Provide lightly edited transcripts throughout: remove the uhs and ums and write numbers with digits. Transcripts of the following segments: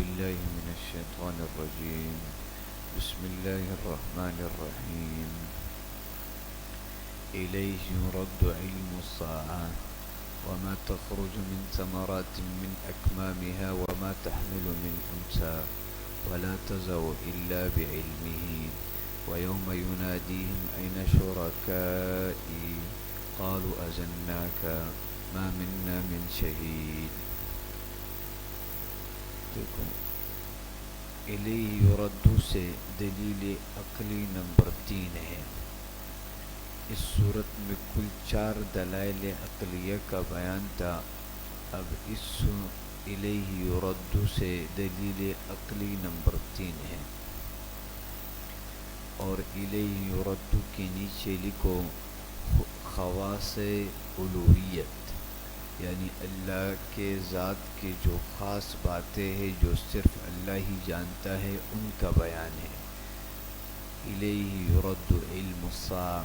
بالله من الشيطان الرجيم. بسم الله الرحمن الرحيم. إليه يرد علم الساعة وما تخرج من ثمرات من أكمامها وما تحمل من أنثى ولا تضع إلا بعلمه ويوم يناديهم أين شركائي قالوا أجناك ما منا من شهید. دیکھو، الیہ یرد سے دلیل عقلی نمبر 3 ہے. اس صورت میں کل 4 دلائل عقلیہ کا بیان تھا. اب اس الیہ یرد سے دلیل عقلی نمبر 3 ہے. اور الیہ یرد کے نیچے لکھو خواص الوہیت، یعنی اللہ کے ذات کے جو خاص باتیں ہیں جو صرف اللہ ہی جانتا ہے ان کا بیان ہے. الیہ یرد علم الساعہ،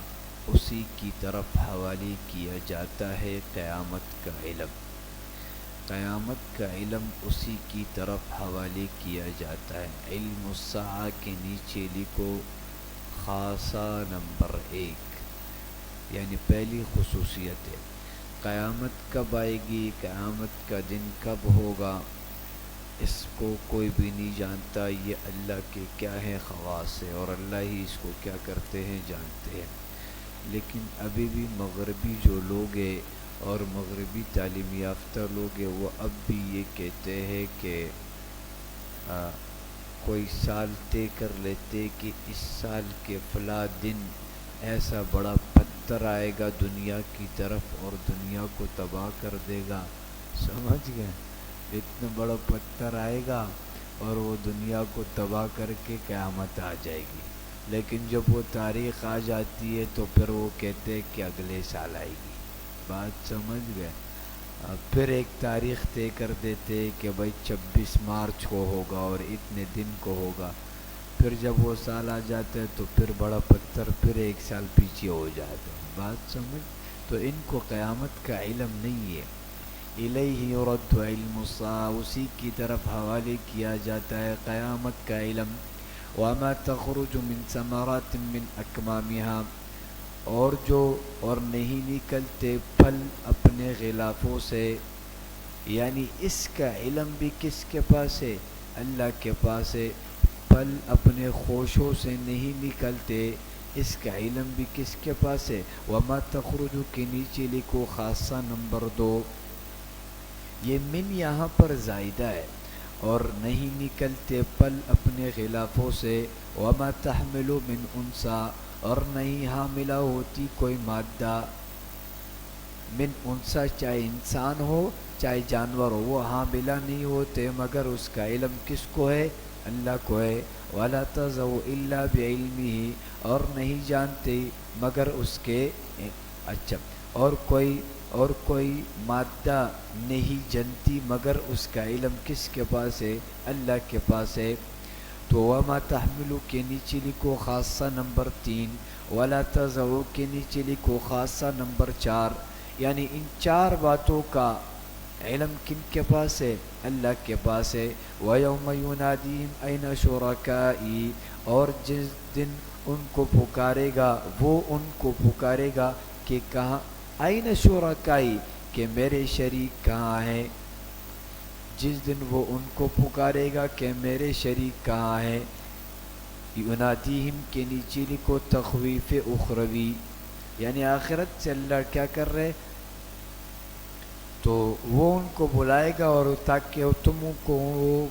اسی کی طرف حوالے کیا جاتا ہے قیامت کا علم. قیامت کا علم اسی کی طرف حوالے کیا جاتا ہے. علم الساعہ کے نیچے لکھو خاصہ نمبر 1، یعنی پہلی خصوصیت ہے. قیامت کب آئے گی، قیامت کا دن کب ہوگا، اس کو کوئی بھی نہیں جانتا. یہ اللہ کے کیا ہے خواص ہے، اور اللہ ہی اس کو کیا کرتے ہیں جانتے ہیں. لیکن ابھی بھی مغربی جو لوگ ہیں اور مغربی تعلیم یافتہ لوگ ہیں وہ اب بھی یہ کہتے ہیں کہ کوئی سال طے کر لیتے کہ اس سال کے فلاں دن ایسا بڑا پتھر آئے گا دنیا کی طرف اور دنیا کو تباہ کر دے گا. سمجھ گئے؟ اتنا بڑا پتھر آئے گا اور وہ دنیا کو تباہ کر کے قیامت آ جائے گی. لیکن جب وہ تاریخ آ جاتی ہے تو پھر وہ کہتے ہیں کہ اگلے سال آئے گی. بات سمجھ گئے؟ پھر ایک تاریخ طے کر دیتے کہ بھائی 26 مارچ کو ہوگا اور اتنے دن کو ہوگا. پھر جب وہ سال آ جاتا ہے تو پھر بڑا پتھر پھر 1 سال پیچھے ہو جاتا ہے. بات سمجھ؟ تو ان کو قیامت کا علم نہیں ہے. الیہ یرد علم الساعہ، اسی کی طرف حوالے کیا جاتا ہے قیامت کا علم. وما تخرج من ثمرات من اکمامها، اور نہیں نکلتے پھل اپنے غلافوں سے. یعنی اس کا علم بھی کس کے پاس ہے؟ اللہ کے پاس ہے. پھل اپنے خوشوں سے نہیں نکلتے، اس کا علم بھی کس کے پاس ہے؟ وما تخرج کے نیچے لکھو خاصہ نمبر 2. یہ من یہاں پر زائدہ ہے. اور نہیں نکلتے پھل اپنے غلافوں سے. وما تحمل من انثی، اور نہیں حاملہ ہوتی کوئی مادہ. من انثی چاہے انسان ہو چاہے جانور ہو، وہ حاملہ نہیں ہوتے مگر اس کا علم کس کو ہے؟ اللہ کو ہے. ولا تضع الا بعلمہ، اور نہیں جانتے مگر اس کے اچھا اور کوئی مادہ نہیں جنتی مگر اس کا علم کس کے پاس ہے؟ اللہ کے پاس ہے. تو وما تحمل کے نیچے لکھو خاصہ نمبر 3، ولا تضع کے نیچے لکھو خاصہ نمبر 4. یعنی ان 4 باتوں کا علم کن کے پاس ہے؟ اللہ کے پاس ہے. وَيَوْمَ يُنَادِيهِمْ أَيْنَ شُرَكَائِي، اور جس دن ان کو پکارے گا، وہ ان کو پکارے گا کہ کہاں أَيْنَ شُرَكَائِي، کہ میرے شریک کہاں ہیں. جس دن وہ ان کو پکارے گا کہ میرے شریک کہاں ہیں. يُنَادِيهِمْ کے نیچے لکھو تخویف اخروی، یعنی آخرت سے اللہ کیا کر رہے، تو وہ ان کو بلائے گا اور تاکہ تم کو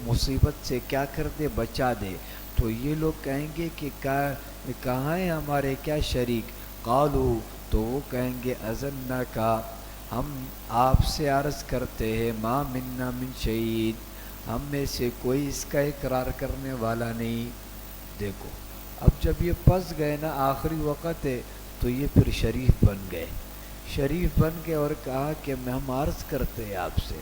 مصیبت سے کیا کر دے، بچا دے. تو یہ لوگ کہیں گے کہ کہاں ہیں ہمارے کیا شریک. قالوا، تو وہ کہیں گے اذنک، ہم آپ سے عرض کرتے ہیں ما منا من شہید، ہم میں سے کوئی اس کا اقرار کرنے والا نہیں. دیکھو اب جب یہ پھنس گئے نا، آخری وقت ہے، تو یہ پھر شریف بن گئے. شریف بن کے اور کہا کہ ہم عرض کرتے ہیں آپ سے.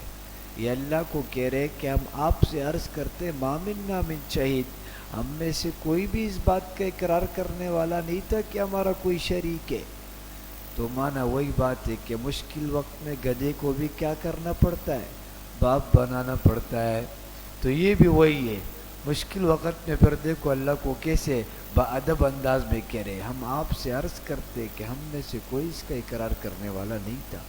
یہ اللہ کو کہہ رہے کہ ہم آپ سے عرض کرتے ما منا من شہید، ہم میں سے کوئی بھی اس بات کا اقرار کرنے والا نہیں تھا کہ ہمارا کوئی شریک ہے. تو مانا وہی بات ہے کہ مشکل وقت میں گدھے کو بھی کیا کرنا پڑتا ہے، باپ بنانا پڑتا ہے. تو یہ بھی وہی ہے، مشکل وقت میں پھر دیکھو اللہ کو کیسے باادب انداز میں کہہ رہے، ہم آپ سے عرض کرتے کہ ہم میں سے کوئی اس کا اقرار کرنے والا نہیں تھا۔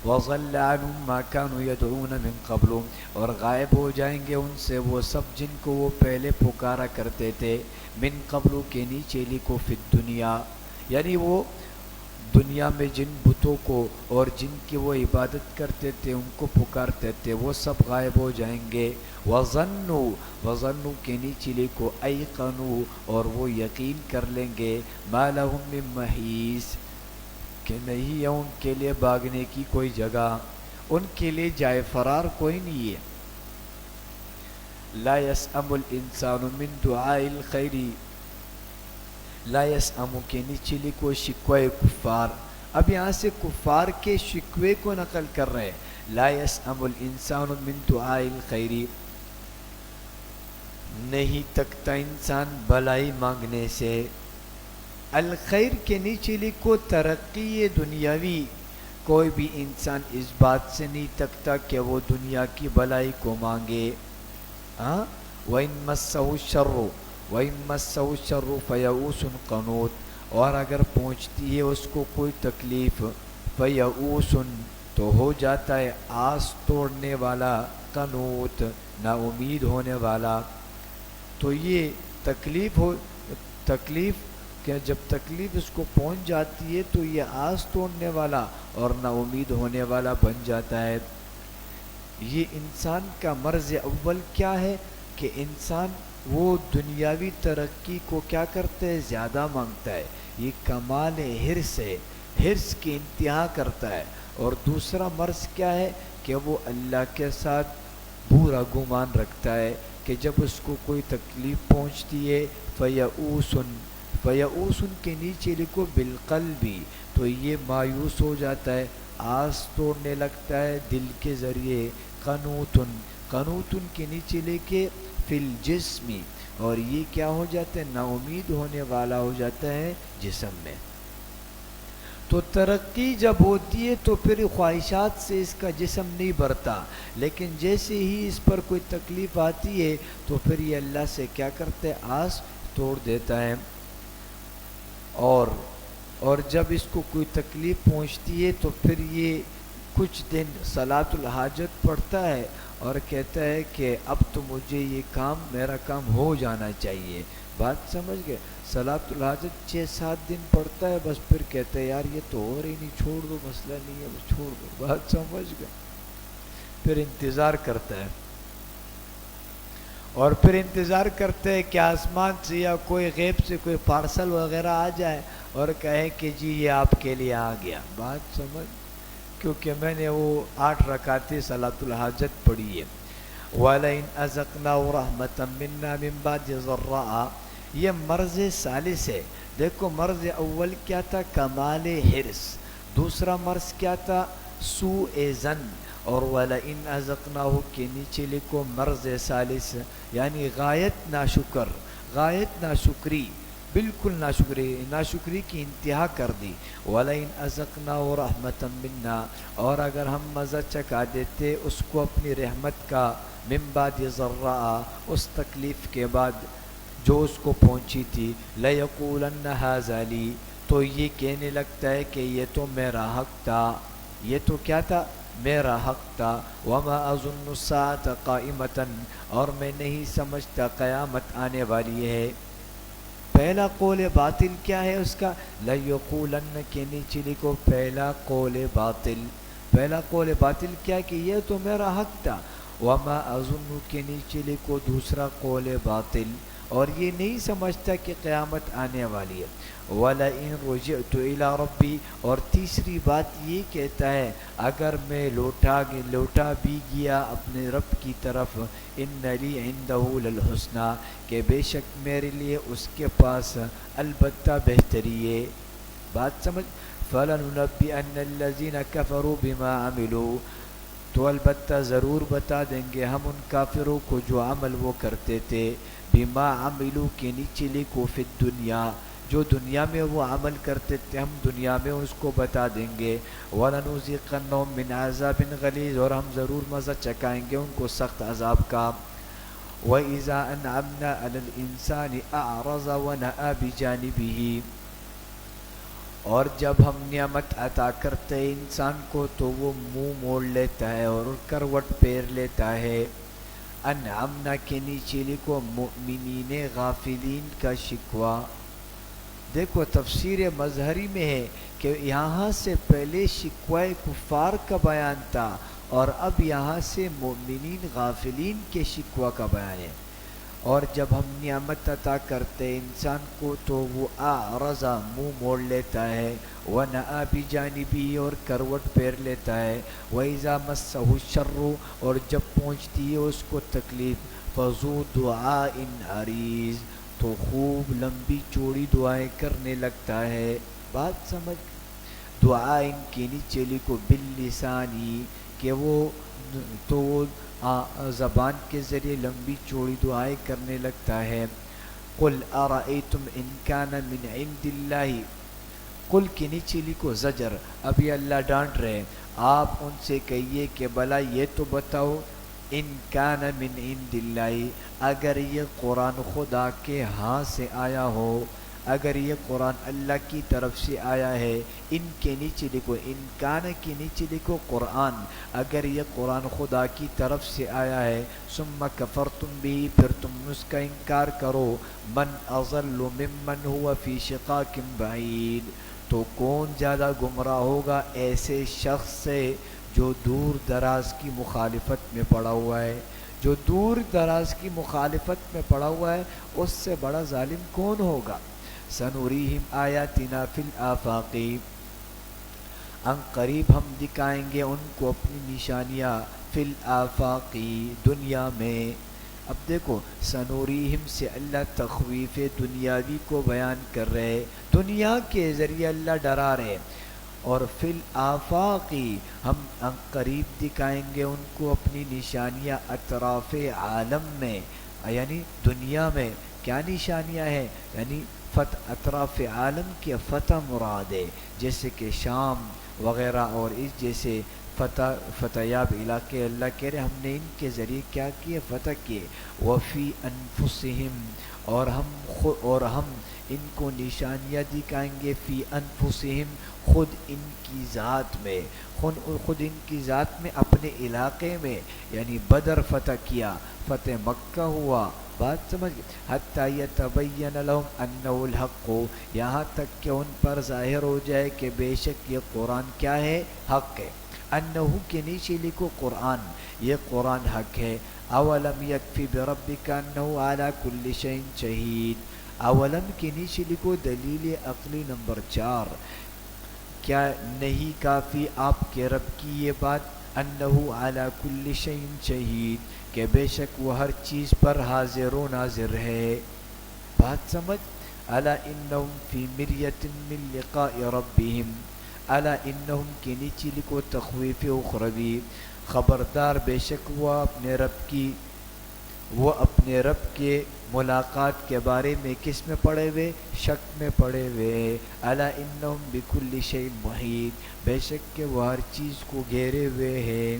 وَضَلَّ عَنْهُمْ مَا كَانُوا يَدْعُونَ مِنْ قَبْلُ، اور غائب ہو جائیں گے ان سے وہ سب جن کو وہ پہلے پکارا کرتے تھے، من قبل کے نیچے لکھو فی الدنیا، یعنی وہ دنیا میں جن بتوں کو اور جن کی وہ عبادت کرتے تھے ان کو پکارتے تھے وہ سب غائب ہو جائیں گے۔ وَظَنُّوا کے نیچے لکھو ایقنوا، اور وہ یقین کر لیں گے، مَا لَهُم مِّن مَّحِیصٍ، کہ نہیں ہے ان کے لیے بھاگنے کی کوئی جگہ، ان کے لیے جائے فرار کوئی نہیں ہے۔ لا يسأم الانسان من دعاء الخیر، لا يسأم کے نیچے لکھو شکوہ کفار، اب یہاں سے کفار کے شکوے کو نقل کر رہے ہیں۔ لا يسأم الانسان من دعاء الخیر، نہیں تکتا انسان بھلائی مانگنے سے۔ الخیر کے نیچے لکھو ترقی دنیاوی، کوئی بھی انسان اس بات سے نہیں تکتا کہ وہ دنیا کی بھلائی کو مانگے۔ ہاں، وَإِن مَسَّهُ الشَّرُّ وَإِن مَسَّهُ الشَّرُّ فَيَئُوسٌ قَنُوطٌ، اور اگر پہنچتی ہے اس کو کوئی تکلیف، فَيَئُوسٌ تو ہو جاتا ہے آس توڑنے والا، قنوط نا امید ہونے والا۔ تو یہ تکلیف کہ جب تکلیف اس کو پہنچ جاتی ہے تو یہ آس توڑنے والا اور نا امید ہونے والا بن جاتا ہے۔ یہ انسان کا مرض اول کیا ہے کہ انسان وہ دنیاوی ترقی کو کیا کرتا ہے، زیادہ مانگتا ہے، یہ کمال حرص ہے، حرص کی انتہا کرتا ہے۔ اور دوسرا مرض کیا ہے کہ وہ اللہ کے ساتھ برا گمان رکھتا ہے کہ جب اس کو کوئی تکلیف پہنچتی ہے، فیئوسن کے نیچے لکھو بالقلبی، تو یہ مایوس ہو جاتا ہے، آس توڑنے لگتا ہے دل کے ذریعے۔ قنوتن کے نیچے لے کے فی الجسمی، اور یہ کیا ہو جاتا ہے، نا امید ہونے والا ہو جاتا ہے جسم میں۔ تو ترقی جب ہوتی ہے تو پھر خواہشات سے اس کا جسم نہیں بھرتا، لیکن جیسے ہی اس پر کوئی تکلیف آتی ہے تو پھر یہ اللہ سے کیا کرتا ہے، آس توڑ دیتا ہے۔ اور جب اس کو کوئی تکلیف پہنچتی ہے تو پھر یہ کچھ دن صلاۃ الحاجت پڑھتا ہے اور کہتا ہے کہ اب تو مجھے یہ کام، میرا کام ہو جانا چاہیے۔ بات سمجھ گئے؟ صلاۃ الحاجت 6-7 دن پڑھتا ہے، بس پھر کہتا ہے یار یہ تو اور ہی نہیں، چھوڑ دو، مسئلہ نہیں ہے، بس چھوڑ دو۔ بات سمجھ گئے؟ پھر انتظار کرتا ہے، اور پھر انتظار کرتے ہیں کہ آسمان سے یا کوئی غیب سے کوئی پارسل وغیرہ آ جائے اور کہے کہ جی یہ آپ کے لیے آ گیا۔ بات سمجھ؟ کیونکہ میں نے وہ 8 رکعتیں صلاۃ الحاجت پڑھی ہے۔ وَلَئِنْ أَذَقْنَاهُ رَحْمَةً مِنَّا مِنْ بَعْدِ ضَرَّاءَ، یہ مرض ثالث ہے۔ دیکھو مرض اول کیا تھا، کمال حرص، دوسرا مرض کیا تھا، سوء ظن، اور وَلَئِنْ أَذَقْنَاهُ کے نیچے لکھو مرض ثالث، یعنی غایت ناشکری، بالکل ناشکری کی انتہا کر دی۔ وَلَئِنْ أَذَقْنَاهُ رَحْمَةً مِنَّا، اور اگر ہم مزہ چکھا دیتے اس کو اپنی رحمت کا، مِن بَعْدِ ضَرَّاءَ اس تکلیف کے بعد جو اس کو پہنچی تھی، لَيَقُولَنَّ هَذَا لِي، تو یہ کہنے لگتا ہے کہ یہ تو میرا حق تھا، یہ تو کیا تھا، میرا حق تھا۔ وَمَا أَظُنُّ السَّاعَةَ قَائِمَةً، اور میں نہیں سمجھتا قیامت آنے والی ہے۔ پہلا قول باطل کیا ہے اس کا، لَيَقُولَنَّ کے نیچے لکھو پہلا قول باطل کیا کہ یہ تو میرا حق تھا۔ وَمَا أَظُنُّ کے نیچے لکھو دوسرا قول باطل، اور یہ نہیں سمجھتا کہ قیامت آنے والی ہے۔ وَلَئِن رُجِعْتُ إِلَىٰ رَبِّي، اور تیسری بات یہ کہتا ہے اگر میں لوٹا بھی گیا اپنے رب کی طرف، إِنَّ لِي عِندَهُ لَلْحُسْنَىٰ، کہ بے شک میرے لیے اس کے پاس البتہ بہتری ہے۔ بات سمجھ؟ فَلَنُنَبِّئَنَّ الَّذِينَ كَفَرُوا بِمَا عَمِلُوا، تو البتہ ضرور بتا دیں گے ہم ان کافروں کو جو عمل وہ کرتے تھے، بما عملو کے نیچے لکھو فی الدنیا، جو دنیا میں وہ عمل کرتے تھے ہم دنیا میں اس کو بتا دیں گے. وَلَنُذِيقَنَّهُم مِّنْ عَذَابٍ غَلِيظٍ اور ہم ضرور مزہ چکائیں گے ان کو سخت عذاب کا. وَإِذَا أَنْعَمْنَا عَلَى الْإِنسَانِ أَعْرَضَ وَنَأَىٰ بِجَانِبِهِ اور جب ہم نعمت عطا کرتے ہیں انسان کو تو وہ منہ موڑ لیتا ہے اور کروٹ پھیر لیتا ہے. انعمنا کے نیچے لکھو مؤمنین غافلین کا شکوہ. دیکھو تفسیر مظہری میں ہے کہ یہاں سے پہلے شکوہ کفار کا بیان تھا اور اب یہاں سے مؤمنین غافلین کے شکوہ کا بیان ہے. اور جب ہم نعمت عطا کرتے انسان کو تو وہ اعرضا منہ موڑ لیتا ہے. ونأى بجانبه اور کروٹ پھیر لیتا ہے. وإذا مسه الشر اور جب پہنچتی ہے اس کو تکلیف فذو دعاء عریض تو خوب لمبی چوڑی دعائیں کرنے لگتا ہے. بات سمجھ. دعا ان کے نیچے لکھو باللسانی کہ وہ تو زبان کے ذریعے لمبی چوڑی دعائیں کرنے لگتا ہے. قل ارأیتم ان کان من عند اللہ قل کے نیچے لکھو زجر. ابھی اللہ ڈانٹ رہے آپ ان سے کہیے کہ بھلا یہ تو بتاؤ ان کان من عند اللہ اگر یہ قرآن خدا کے ہاں سے آیا ہو اگر یہ قرآن اللہ کی طرف سے آیا ہے. ان کے نیچے لکھو ان کان کے نیچے لکھو قرآن اگر یہ قرآن خدا کی طرف سے آیا ہے. ثم کفرتم بھی پھر تم اس کا انکار کرو. من اضل ممن هو فی شقاق بعید تو کون زیادہ گمراہ ہوگا ایسے شخص سے جو دور دراز کی مخالفت میں پڑا ہوا ہے. جو دور دراز کی مخالفت میں پڑا ہوا ہے اس سے بڑا ظالم کون ہوگا. سنوریہم آیاتنا فی الآفاق ان قریب ہم دکھائیں گے ان کو اپنی نشانیاں فی الآفاق دنیا میں. اب دیکھو سنوریہم سے اللہ تخویف دنیاوی کو بیان کر رہے دنیا کے ذریعے اللہ ڈرا رہے. اور فی الآفاق ہم ان قریب دکھائیں گے ان کو اپنی نشانیاں اطراف عالم میں یعنی دنیا میں. کیا نشانیاں ہیں یعنی اطراف عالم کے فتح مراد ہے جیسے کہ شام وغیرہ اور اس جیسے فتحیاب علاقے. اللہ کہہ رہے ہم نے ان کے ذریعے کیا کیے فتح کیے. وفی انفسہم اور ہم ان کو نشانیاں دکھائیں گے فی انفسہم خود ان کی ذات میں خود ان کی ذات میں اپنے علاقے میں یعنی بدر فتح کیا فتح مکہ ہوا. بات سمجھ. حتی یتبین لہم انہ الحق یہاں تک کہ ان پر ظاہر ہو جائے کہ بے شک یہ قرآن کیا ہے حق ہے. انہ کے نیچے لکھو قرآن یہ قرآن حق ہے. اولم یکفی بربک انہ علی کل شیء شہید. اولم کے نیچے لکھو دلیل عقلی نمبر 4 کیا نہیں کافی آپ کے رب کی یہ بات انہ علی کل شیء شہید کہ بے شک وہ ہر چیز پر حاضر و ناظر ہے. بات سمجھ. الا انہم فی مریۃ من لقاء ربہم الا انہم کے نیچے لکھو تخویف اخروی خبردار بے شک وہ اپنے رب کے ملاقات کے بارے میں کس میں پڑے ہوئے شک میں پڑے ہوئے. الا انہم بکل شیء محیط بے شک کہ وہ ہر چیز کو گھیرے ہوئے ہے.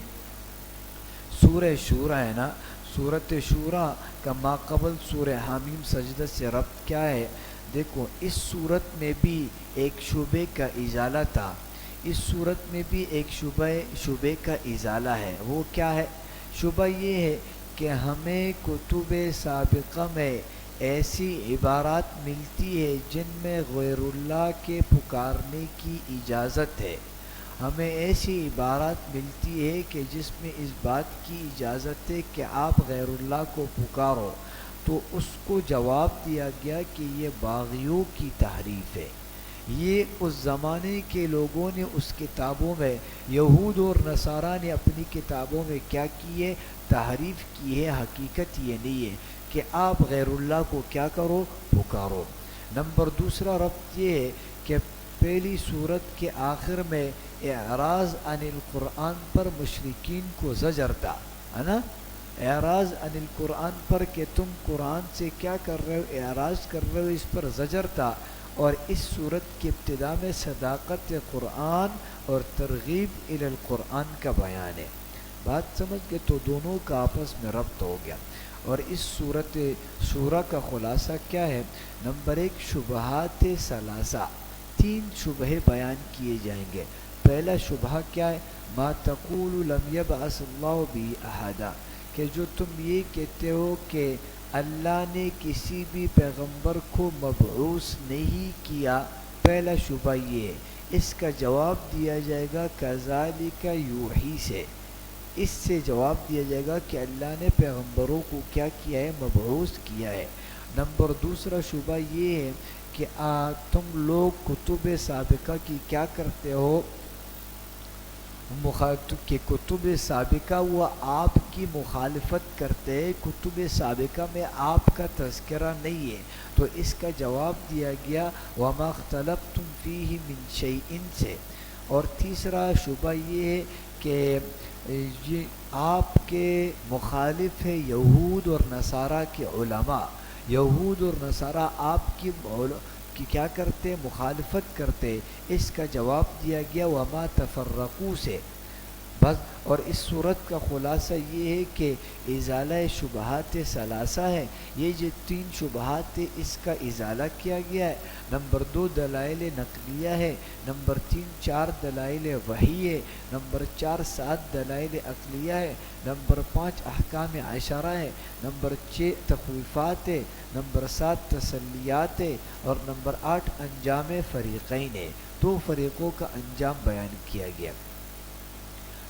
سورہ شورا ہے نا سورۃ شورا کا ماقبل سورہ حامیم سجدہ سے ربط کیا ہے. دیکھو اس صورت میں بھی ایک شبے کا ازالہ تھا. اس صورت میں بھی ایک شبے کا ازالہ ہے. وہ کیا ہے شبہ یہ ہے کہ ہمیں کتب سابقہ میں ایسی عبارات ملتی ہے جن میں غیر اللہ کے پکارنے کی اجازت ہے. ہمیں ایسی عبارات ملتی ہے کہ جس میں اس بات کی اجازت ہے کہ آپ غیر اللہ کو پکارو. تو اس کو جواب دیا گیا کہ یہ باغیوں کی تحریف ہے. یہ اس زمانے کے لوگوں نے اس کتابوں میں یہود اور نصارہ نے اپنی کتابوں میں کیا کی ہے تحریف کی ہے. حقیقت یہ نہیں ہے کہ آپ غیر اللہ کو کیا کرو پکارو. نمبر دوسرا ربط یہ ہے کہ پہلی صورت کے آخر میں اعراض عن القرآن پر مشرکین کو زجر تھا ہے نا. اعراض عن القرآن پر کہ تم قرآن سے کیا کر رہے ہو اعراض کر رہے ہو اس پر زجر تھا. اور اس صورت کی ابتدا میں صداقت قرآن اور ترغیب الی القرآن کا بیان ہے. بات سمجھ گئے؟ تو دونوں کا آپس میں ربط ہو گیا. اور اس سورہ کا خلاصہ کیا ہے؟ نمبر 1 شبہات ثلاثہ، 3 شبہے بیان کیے جائیں گے. پہلا شبہ کیا ہے؟ ما تقول لم یبعث اللہ بی احدا، کہ جو تم یہ کہتے ہو کہ اللہ نے کسی بھی پیغمبر کو مبعوث نہیں کیا. پہلا شبہ یہ ہے. اس کا جواب دیا جائے گا کذالک یوحی سے. اس سے جواب دیا جائے گا کہ اللہ نے پیغمبروں کو کیا کیا ہے؟ مبعوث کیا ہے. نمبر دوسرا شبہ یہ ہے کہ تم لوگ کتب سابقہ کی کیا کرتے ہو؟ کہ کتب سابقہ وہ آپ کی مخالفت کرتے ہیں، کتب سابقہ میں آپ کا تذکرہ نہیں ہے. تو اس کا جواب دیا گیا وما اختلفتم فیہ من شیء سے. اور تیسرا شبہ یہ ہے کہ یہ آپ کے مخالف ہے یہود اور نصارہ کے علماء. یہود اور نصارہ آپ کی کیا کرتے؟ مخالفت کرتے. اس کا جواب دیا گیا وما تفرقوا سے. بس. اور اس صورت کا خلاصہ یہ ہے کہ ازالہ شبہات ثلاثہ ہے. یہ جو 3 شبہات ہے اس کا ازالہ کیا گیا ہے. نمبر 2 دلائل نقلیہ ہے. نمبر 3 4 دلائل وحی ہے. نمبر 4 7 دلائل عقلیہ ہے. نمبر 5 احکام عشرہ ہے. نمبر 6 تخویفات ہے. نمبر 7 تسلیات ہے. اور نمبر 8 انجام فریقین ہے. 2 فریقوں کا انجام بیان کیا گیا.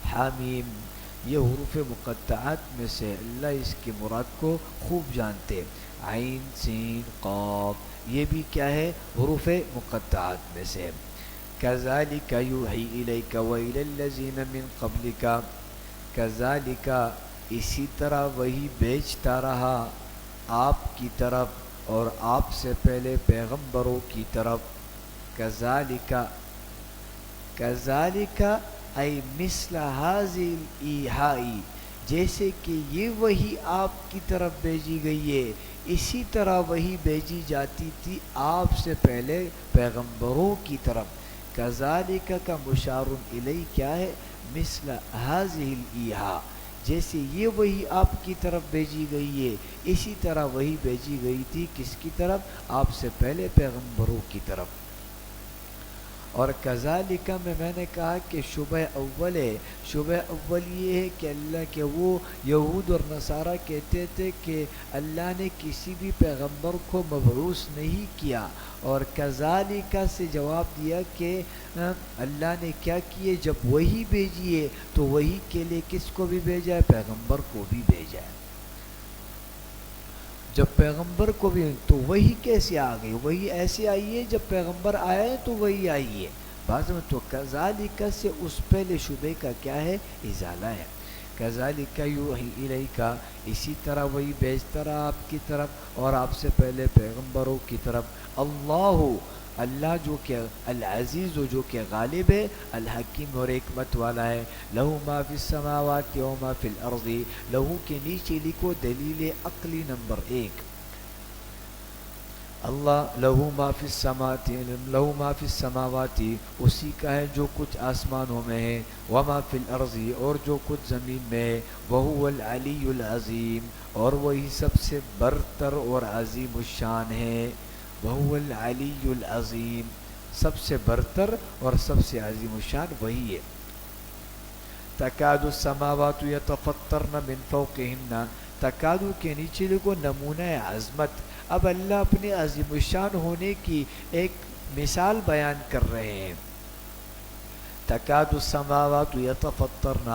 حامیم، یہ حروف مقطعات میں سے اللہ اس کی مراد کو خوب جانتے. عین سین قاف، یہ بھی کیا ہے؟ حروف مقطعات میں سے. کذالک یوحی الیک وإلی الذین من قبلک، کذالک اسی طرح وہی بیچتا رہا آپ کی طرف اور آپ سے پہلے پیغمبروں کی طرف. کذالک، کذالک ای مثل هذه الایحائی، جیسے کہ یہ وہی آپ کی طرف بھیجی گئی ہے اسی طرح وہی بھیجی جاتی تھی آپ سے پہلے پیغمبروں کی طرف. کذالک کا مشار الیہ کیا ہے؟ مثل هذه الایحاء، جیسے یہ وہی آپ کی طرف بھیجی گئی ہے اسی طرح وہی بھیجی گئی تھی کس کی طرف؟ آپ سے پہلے پیغمبروں کی طرف. اور کذالک میں نے کہا کہ شبہ اول ہے. شبہ اول یہ ہے کہ اللہ کے وہ یہود اور نصارہ کہتے تھے کہ اللہ نے کسی بھی پیغمبر کو مبعوث نہیں کیا. اور کذالک سے جواب دیا کہ اللہ نے کیا کیے؟ جب وہی بھیجی ہے تو وہی کے لیے کس کو بھی بھیجا ہے؟ پیغمبر کو بھی بھیجا ہے. جب پیغمبر کو بھی، تو وہی کیسے آ گئی؟ وہی ایسے آئی ہے جب پیغمبر آیا ہے تو وہی آئی ہے. بعض میں تو کذالک سے اس پہلے شبے کا کیا ہے؟ ازالہ ہے. کذالک یوحی الیک، اسی طرح وہی بیچتا رہا آپ کی طرف اور آپ سے پہلے پیغمبروں کی طرف. اللہ، اللہ جو کہ العزیز و جو کہ غالب ہے، الحکیم اور حکمت والا ہے. لہو ما فی السماوات و ما فی الارض، لہو کے نیچے لکھو دلیل عقلی نمبر 1. اللہ لہو ما فی السماوات، لہو ما فی السماوات اسی کا ہے جو کچھ آسمانوں میں ہے، وما فی الارض اور جو کچھ زمین میں ہے، وہو العلی العظیم اور وہی سب سے برتر اور عظیم الشان ہے. وہو العلی العظیم، سب سے برتر اور سب سے عظیم الشان وہی ہے. تکاد السماوات یتفطرن من فوقہن، تکادو کے نیچے لکھو نمونہ عظمت. اب اللہ اپنے عظیم الشان ہونے کی ایک مثال بیان کر رہے ہیں. تکاد السماوات یتفطرن،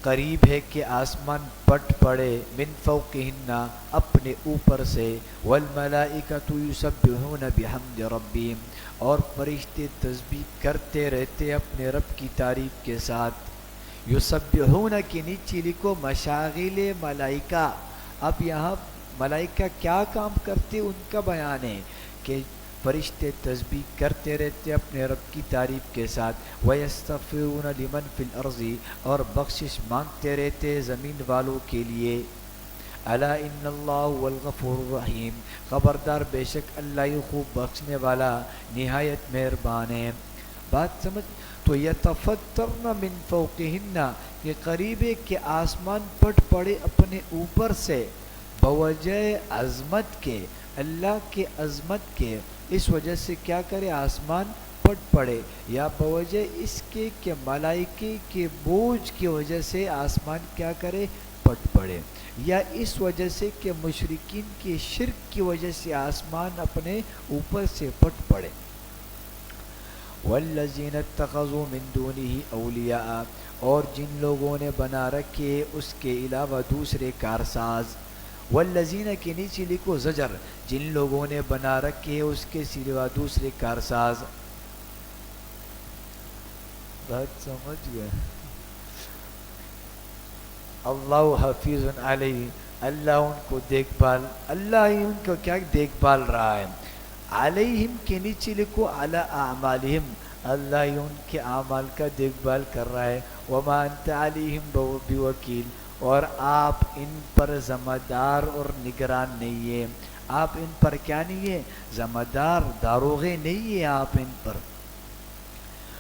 قریب ہے کہ آسمان پھٹ پڑے، من فوقہن اپنے اوپر سے، والملائکۃ یسبحون بحمد ربہم اور فرشتے تسبیح کرتے رہتے اپنے رب کی تعریف کے ساتھ. یسبحون کے نیچے لکھو مشاغل ملائکہ. اب یہاں ملائکہ کیا کام کرتے ان کا بیان ہے کہ فرشتے تسبیح کرتے رہتے اپنے رب کی تعریف کے ساتھ. وَيَسْتَغْفِرُونَ لِمَنْ فِي الْأَرْضِ اور بخشش مانگتے رہتے زمین والوں کے لیے. الا ان اللہ هو الغفور الرحیم، خبردار بے شک اللہ ہی خوب بخشنے والا نہایت مہربان ہے۔ بات سمجھ؟ تو یتفترن من فوقہن، یہ قریب ہے کہ آسمان پھٹ پڑے اپنے اوپر سے، بوجہ عظمت کے، اللہ کے عظمت کے، اس وجہ سے کیا کرے آسمان پھٹ پڑے، یا بوجہ اس کے کہ ملائکے کے بوجھ کی وجہ سے آسمان کیا کرے پھٹ پڑے، یا اس وجہ سے کہ مشرکین کے شرک کی وجہ سے آسمان اپنے اوپر سے پھٹ پڑے۔ والذین اتخذوا من دونہ اولیاء، اور جن لوگوں نے بنا رکھے اس کے علاوہ دوسرے کارساز، والذین کے نیچے لکھو زجر، جن لوگوں نے بنا رکھے اس کے سوا دوسرے کارساز۔ بات سمجھ گئے؟ اللہ حفیظ علیہ، اللہ ان کو دیکھ بھال، اللہ ہی ان کو کیا دیکھ بھال رہا ہے۔ علیہم کے نیچے لکھو علی اعمالہم، اللہ ہی ان کے اعمال کا دیکھ بھال کر رہا ہے۔ وما انت علیہم بوکیل، اور آپ ان پر ذمہ دار اور نگران نہیں ہے، آپ ان پر کیا نہیں ہے، ذمہ دار داروغے نہیں ہے آپ ان پر۔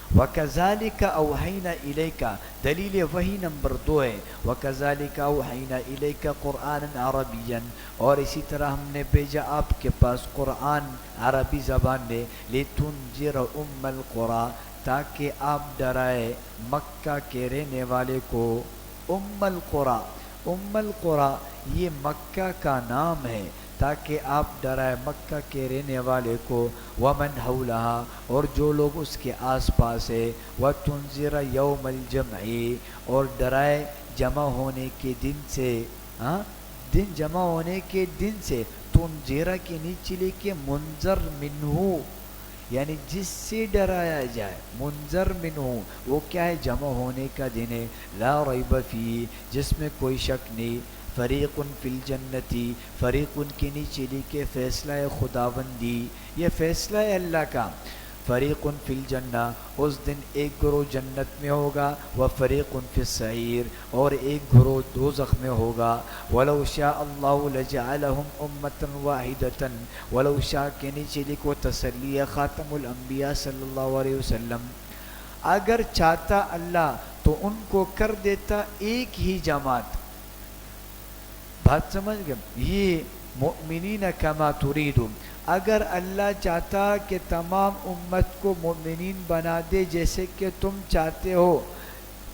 وَكَذَلِكَ أَوْحَيْنَا إِلَيْكَ، دلیل وحی نمبر 2 ہے، وَكَذَلِكَ أَوْحَيْنَا إِلَيْكَ قُرْآنًا عَرَبِيًّا، اور اسی طرح ہم نے بھیجا آپ کے پاس قرآن عربی زبان میں، لِتُنذِرَ أُمَّ الْقُرَىٰ، تاکہ آپ ڈرائے مکہ کے رہنے والے کو۔ ام القریٰ یہ مکہ کا نام ہے، تاکہ آپ ڈرائے مکہ کے رہنے والے کو، ومن حولہا، اور جو لوگ اس کے آس پاس ہے، وتنذر یوم الجمع، اور ڈرائے جمع ہونے کے دن سے، دن جمع ہونے کے دن سے، تنذر کے نیچے لے کے منذر منہ، یعنی جس سے ڈرایا جائے، منذر منہ وہ کیا ہے، جمع ہونے کا دن ہے، لا ریب فیہ، جس میں کوئی شک نہیں، فریق فی الجنتی، فریق کے نیچے لکھے فیصلہ خداوندی، یہ فیصلہ ہے اللہ کا، فریق فی الجنہ، اس دن ایک گروہ جنت میں ہوگا، و فریق فی السعیر، اور ایک گروہ دوزخ میں ہوگا۔ ولو شاء اللہ لجعلہم امۃ واحدۃ، ولو شاء کے نیچے لکھو تسلی خاتم الانبیاء صلی اللہ علیہ وسلم، اگر چاہتا اللہ تو ان کو کر دیتا ایک ہی جماعت۔ بات سمجھ گئے؟ یہ مؤمنین کما ترید، اگر اللہ چاہتا کہ تمام امت کو مومنین بنا دے جیسے کہ تم چاہتے ہو،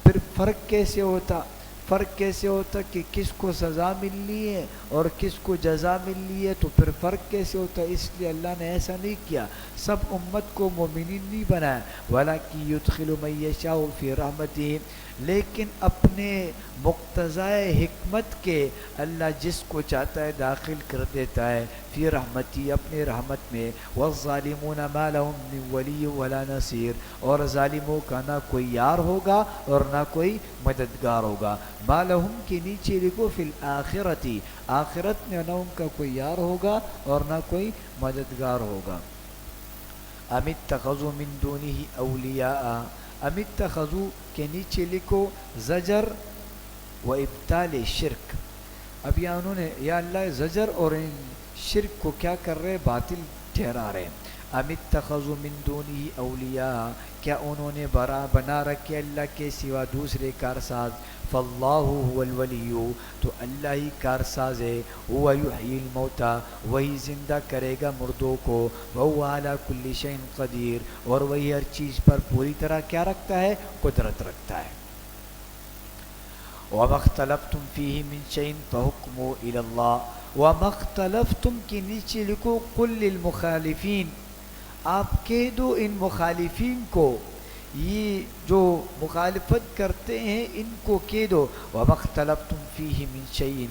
پھر فرق کیسے ہوتا؟ فرق کیسے ہوتا کہ کس کو سزا ملنی ہے اور کس کو جزا ملنی ہے، تو پھر فرق کیسے ہوتا؟ اس لیے اللہ نے ایسا نہیں کیا، سب امت کو مومنین نہیں بنایا، وَلَكِنْ يُدْخِلُ مَن يَشَاءُ فِي رَحْمَتِهِ، لیکن اپنے مقتضائے حکمت کے اللہ جس کو چاہتا ہے داخل کر دیتا ہے، فی رحمتی، اپنے رحمت میں، والظالمون ما لهم من ولی ولا نصیر، اور ظالموں کا نہ کوئی یار ہوگا اور نہ کوئی مددگار ہوگا، ما لهم کے نیچے لکھو فی الآخرتی، آخرت میں نہ ان کا کوئی یار ہوگا اور نہ کوئی مددگار ہوگا۔ ام اتخذوا من دونہ اولیاء، ام اتخذوا کے نیچے لکھو زجر و ابطال شرک، اب یا انہوں نے یا اللہ زجر اور ان شرک کو کیا کر رہے، باطل ٹھہرا رہے ہیں۔ ام اتخذوا من دونہ اولیاء، کیا انہوں نے بنا رکھے اللہ کے سوا دوسرے کارساز، فاللہ هو الولی، تو اللہ ہی کارساز ہے، هو یحیی الموتى، وہی زندہ کرے گا مردوں کو، وهو علی کل شیء قدیر، اور وہی ہر چیز پر پوری طرح کیا رکھتا ہے، قدرت رکھتا ہے۔ وما اختلفتم فیہ من شیء فحکمہ الی اللہ، وما اختلفتم کے نیچے لکھو قل للمخالفین، آپ کہہ دو ان مخالفین کو، یہ جو مخالفت کرتے ہیں ان کو کہہ دو، وما اختلفتم فیہ من شیء،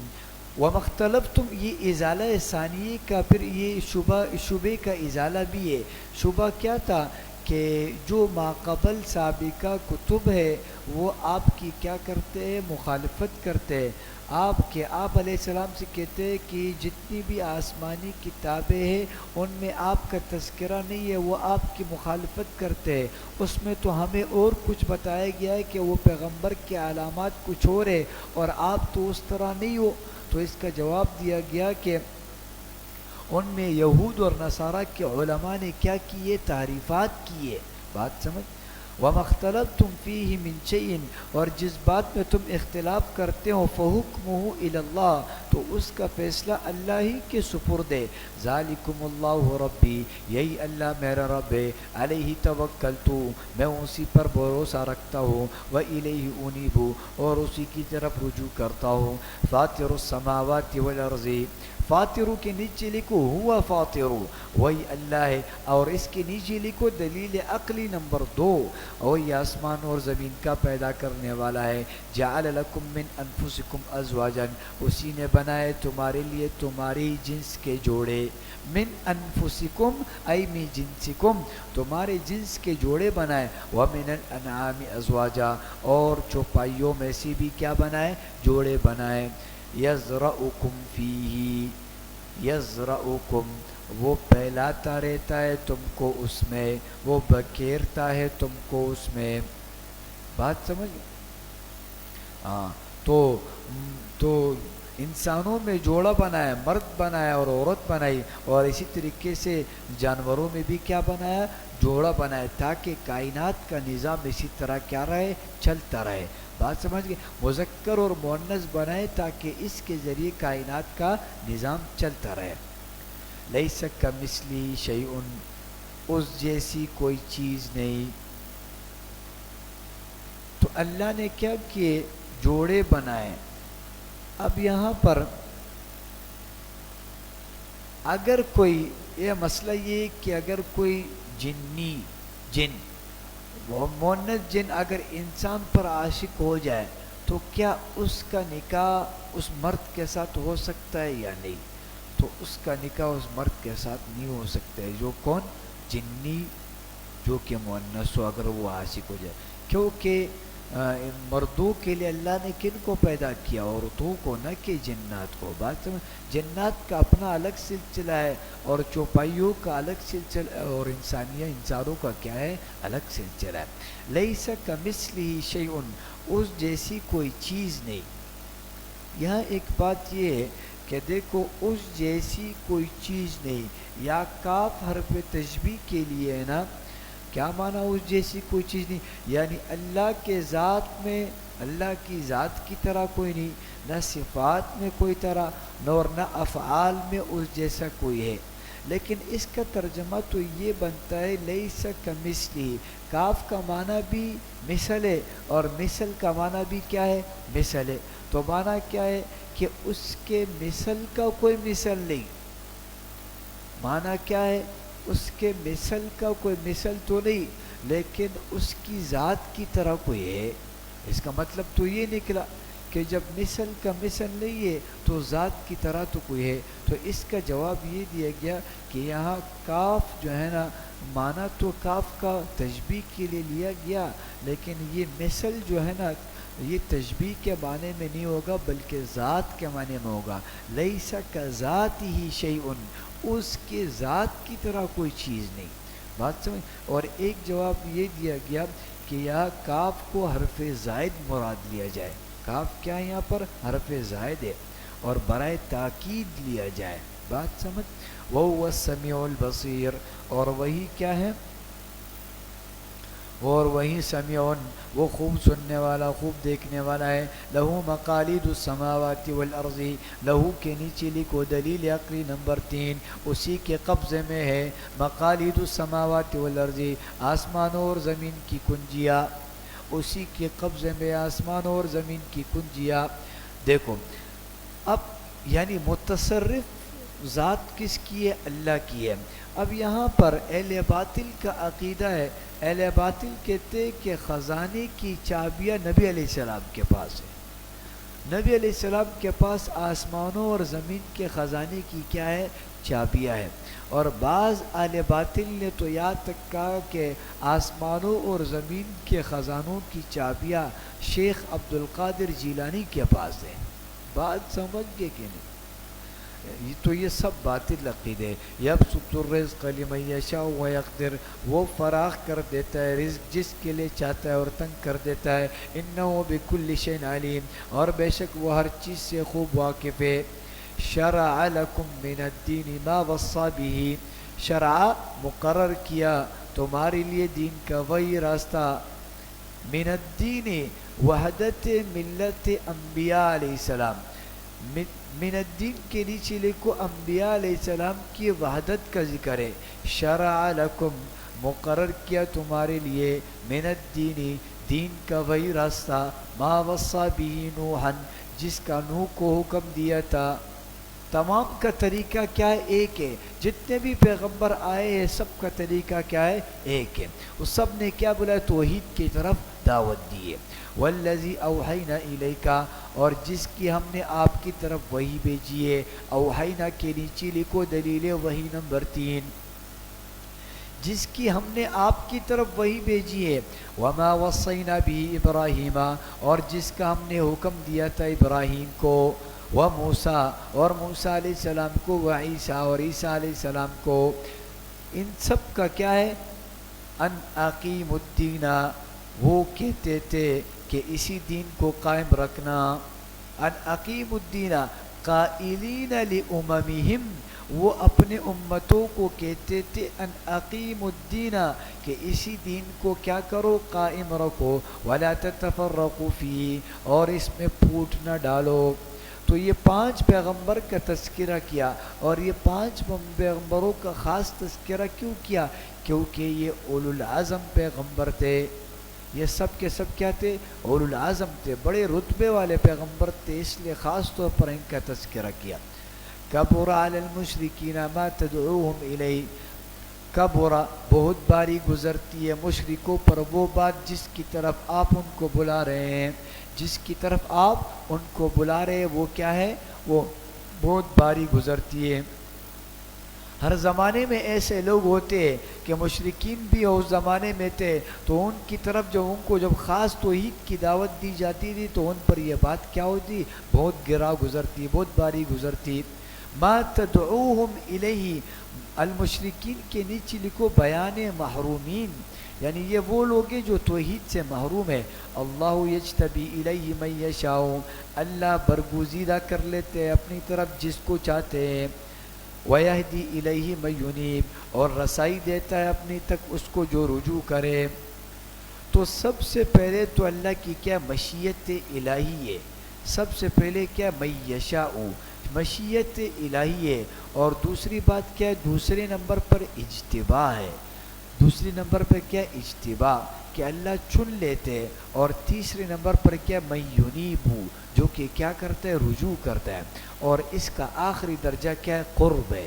وما اختلفتم یہ ازالہ ثانیے کا، پھر یہ شبہ کا ازالہ بھی ہے۔ شبہ کیا تھا کہ جو ماقبل سابقہ کتب ہے وہ آپ کی کیا کرتے ہیں، مخالفت کرتے ہیں، آپ علیہ السلام سے کہتے ہیں کہ جتنی بھی آسمانی کتابیں ہیں ان میں آپ کا تذکرہ نہیں ہے، وہ آپ کی مخالفت کرتے ہیں، اس میں تو ہمیں اور کچھ بتایا گیا ہے کہ وہ پیغمبر کے علامات کچھ اور ہے اور آپ تو اس طرح نہیں ہو، تو اس کا جواب دیا گیا کہ ان میں یہود اور نصارہ کے علماء نے کیا کیے؟ تعریفات کیے. بات سمجھ. وَمَا اخْتَلَفْتُمْ فِيهِ مِنْ شَيْءٍ، اور جس بات میں تم اختلاف کرتے ہو فَحُكْمُهُ إِلَى اللَّهِ، تو اس کا فیصلہ اللہ ہی کے سپرد ہے. ذَلِكُمُ اللَّهُ رَبِّي، یہی اللہ میرا رب ہے. علیہ توکلت، میں اسی پر بھروسہ رکھتا ہوں. وَإِلَيْهِ أُنِيبُ، اور اسی کی طرف رجوع کرتا ہوں. فاطر السماوات والارض، فاطرو کے نیچے لکھو ہوا فاطرو، وہی اللہ ہے. اور اس کے نیچے لکھو دلیل عقلی نمبر 2، وہی آسمان اور زمین کا پیدا کرنے والا ہے. جعل لکم من انفسکم ازواجا، اسی نے بنائے تمہارے لیے تمہاری جنس کے جوڑے. من انفسکم ای من جنسکم، تمہارے جنس کے جوڑے بنائے. ومن الانعام ازواجا، اور چوپائیوں میں سے بھی کیا بنائے؟ جوڑے بنائے. یزرعکم فیہ، یزرعکم، وہ پھیلاتا رہتا ہے تم کو اس میں، وہ بکھیرتا ہے تم کو اس میں. بات سمجھ. ہاں تو انسانوں میں جوڑا بنایا، مرد بنایا اور عورت بنائی، اور اسی طریقے سے جانوروں میں بھی کیا بنایا؟ جوڑا بنایا، تاکہ کائنات کا نظام اسی طرح کیا رہے؟ چلتا رہے. بات سمجھ گئے. مذکر اور مؤنث بنائے تاکہ اس کے ذریعے کائنات کا نظام چلتا رہے. لیس کمثلہ شیء، اس جیسی کوئی چیز نہیں. تو اللہ نے کیا کیے؟ جوڑے بنائے. اب یہاں پر اگر کوئی، یہ مسئلہ یہ کہ اگر کوئی جن وہ مؤنث جن اگر انسان پر عاشق ہو جائے تو کیا اس کا نکاح اس مرد کے ساتھ ہو سکتا ہے یا نہیں؟ تو اس کا نکاح اس مرد کے ساتھ نہیں ہو سکتا ہے. جو کون؟ جنی، جو کہ مؤنث ہو، اگر وہ عاشق ہو جائے. کیونکہ مردوں کے لیے اللہ نے کن کو پیدا کیا؟ عورتوں کو، نہ کہ جنات کو. بات سمجھ. جنات کا اپنا الگ سلسلہ ہے، اور چوپائیوں کا الگ سلسلہ، اور انسانوں کا کیا ہے؟ الگ سلسلہ ہے. لیس کمثلہ شیء، اس جیسی کوئی چیز نہیں. یہاں ایک بات یہ ہے کہ دیکھو، اس جیسی کوئی چیز نہیں، یا کاف حرف تشبیہ کے لیے ہے نا. کیا معنی اس جیسی کوئی چیز نہیں؟ یعنی اللہ کے ذات میں، اللہ کی ذات کی طرح کوئی نہیں، نہ صفات میں کوئی طرح، اور نہ افعال میں اس جیسا کوئی ہے. لیکن اس کا ترجمہ تو یہ بنتا ہے لیس کمثلہ. کاف کا معنی بھی مثل ہے، اور مثل کا معنی بھی کیا ہے؟ مثل ہے. تو معنی کیا ہے؟ کہ اس کے مثل کا کوئی مثل نہیں. معنی کیا ہے؟ اس کے مثل کا کوئی مثل تو نہیں، لیکن اس کی ذات کی طرح کوئی ہے. اس کا مطلب تو یہ نکلا کہ جب مثل کا مثل نہیں ہے تو ذات کی طرح تو کوئی ہے. تو اس کا جواب یہ دیا گیا کہ یہاں کاف جو ہے نا، معنی تو کاف کا تشبیہ کے لیے لیا گیا، لیکن یہ مثل جو ہے نا، یہ تشبیہ کے معنی میں نہیں ہوگا بلکہ ذات کے معنی میں ہوگا. لیس کذاتہ شیء، اس کے ذات کی طرح کوئی چیز نہیں. بات سمجھ. اور ایک جواب یہ دیا گیا کہ یہاں کاف کو حرف زائد مراد لیا جائے. کاف کیا ہے؟ یہاں پر حرف زائد ہے، اور برائے تاکید لیا جائے. بات سمجھ. وَهُوَ السَّمِيعُ الْبَصِيرُ، اور وہی کیا ہے؟ اور وہی سمیعون، وہ خوب سننے والا، خوب دیکھنے والا ہے. لہو مقالید السماوات والارض، لہو کے نیچے لکھو دلیل عقلی نمبر 3، اسی کے قبضے میں ہے مقالید السماوات والارض، آسمانوں اور زمین کی کنجیاں. اسی کے قبضے میں آسمانوں اور زمین کی کنجیاں. دیکھو اب، یعنی متصرف ذات کس کی ہے؟ اللہ کی ہے. اب یہاں پر اہل باطل کا عقیدہ ہے، اہل باطل کہتے ہیں کہ خزانے کی چابیاں نبی علیہ السلام کے پاس ہے. نبی علیہ السلام کے پاس آسمانوں اور زمین کے خزانے کی کیا ہے؟ چابیاں ہے. اور بعض اہل باطل نے تو یہاں تک کہا کہ آسمانوں اور زمین کے خزانوں کی چابیاں شیخ عبد القادر جیلانی کے پاس ہے. بات سمجھ گئے کہ نہیں؟ تو یہ سب باطل عقیدے. یبسط الرزق لمن یشاء ویقدر، وہ فراخ کر دیتا ہے رزق جس کے لیے چاہتا ہے اور تنگ کر دیتا ہے. انہ بکل شیء علیم، اور بے شک وہ ہر چیز سے خوب واقف ہے. شرع لکم من الدین ما وصی به، شرع مقرر کیا تمہارے لیے دین کا وہی راستہ. من الدین وحدت ملت انبیاء علیہ السلام، من الدین کے نیچے لکھو انبیاء علیہ السلام کی وحدت کا ذکر ہے. شرع لکم مقرر کیا تمہارے لیے، من الدین دین کا وہی راستہ، ما وصی به نوحا جس کا نوح کو حکم دیا تھا. تمام کا طریقہ کیا ہے؟ ایک ہے. جتنے بھی پیغمبر آئے ہیں سب کا طریقہ کیا ہے؟ ایک ہے. وہ سب نے کیا بولا؟ توحید کی طرف دعوت دی ہے. والذی اوحینا الیکا، اور جس کی ہم نے آپ کی طرف وحی بھیجی ہے. اوحینا کے نیچے لکھو دلیل وحی نمبر 3، جس کی ہم نے آپ کی طرف وحی بھیجی ہے. وما وصینا به ابراہیم، اور جس کا ہم نے حکم دیا تھا ابراہیم کو. وموسیٰ، اور موسیٰ علیہ السلام کو. وعیسیٰ، اور عیسیٰ علیہ السلام کو. ان سب کا کیا ہے؟ ان اقیم الدین، وہ کہتے تھے کہ اسی دین کو قائم رکھنا. ان اقیم الدین قائلین لاممہم، وہ اپنے امتوں کو کہتے تھے ان اقیم الدین کہ اسی دین کو کیا کرو؟ قائم رکھو. ولا تتفرقوا فیہ، اور اس میں پھوٹ نہ ڈالو. تو یہ 5 پیغمبر کا تذکرہ کیا، اور یہ 5 پیغمبروں کا خاص تذکرہ کیوں کیا؟ کیونکہ یہ اولو العزم پیغمبر تھے. یہ سب کے سب کیا تھے؟ اولو العزم تھے، بڑے رتبے والے پیغمبر تھے، اس لیے خاص طور پر ان کا تذکرہ کیا. کبر علی المشرکین ما تدعوہم الیہ، کبر بہت باری گزرتی ہے مشرکوں پر وہ بات جس کی طرف آپ ان کو بلا رہے ہیں. جس کی طرف آپ ان کو بلا رہے ہیں وہ کیا ہے؟ وہ بہت باری گزرتی ہے. ہر زمانے میں ایسے لوگ ہوتے ہیں کہ مشرکین بھی اس زمانے میں تھے، تو ان کی طرف جب خاص توحید کی دعوت دی جاتی تھی تو ان پر یہ بات کیا ہوتی؟ بہت گرا گزرتی، بہت باری گزرتی. ما تدعوہم الیہ، المشرکین کے نیچے لکھو بیان محرومین، یعنی یہ وہ لوگ ہیں جو توحید سے محروم ہے. اللہ یجتبی الیہ من یشاء، اللہ برگزیدہ کر لیتے ہیں اپنی طرف جس کو چاہتے ہیں. ویہدی الیہ من ینیب، اور رسائی دیتا ہے اپنی تک اس کو جو رجوع کرے. تو سب سے پہلے تو اللہ کی کیا مشیت الہی ہے. سب سے پہلے کیا؟ من یشاء، مشیت الہی ہے. اور دوسری بات کیا ہے؟ دوسرے نمبر پر اجتباء ہے. دوسری نمبر پر کیا؟ اجتباء، کہ اللہ چن لیتے. اور تیسرے نمبر پر کیا؟ من ینیب، جو کہ کیا کرتا ہے؟ رجوع کرتا ہے. اور اس کا آخری درجہ کیا ہے؟ قرب ہے.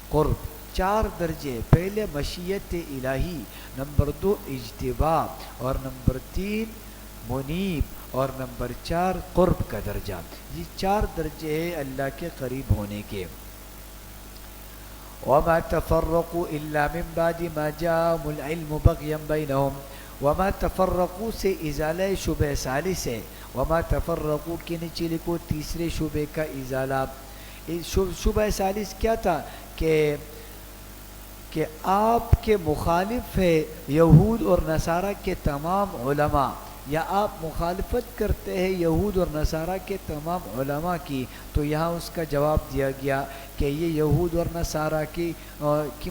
قرب 4 درجے، پہلے مشیت الہی، نمبر 2 اجتباء، اور نمبر 3 منیب، اور نمبر 4 قرب کا درجہ. یہ 4 درجے ہیں اللہ کے قریب ہونے کے. وما تفرقوا الا من بعد ما جاءهم العلم بغيا بينهم، وما تفرقوا سے ازالہ شبہ ثالث ہے. وما تفرقوا کے نیچے لکھو تیسرے شبہ کا ازالہ. شبہ ثالث کیا تھا؟ کہ آپ کے مخالف ہے یہود اور نصارہ کے تمام علماء، یا آپ مخالفت کرتے ہیں یہود اور نصارہ کے تمام علماء کی. تو یہاں اس کا جواب دیا گیا کہ یہ یہود اور نصارہ کی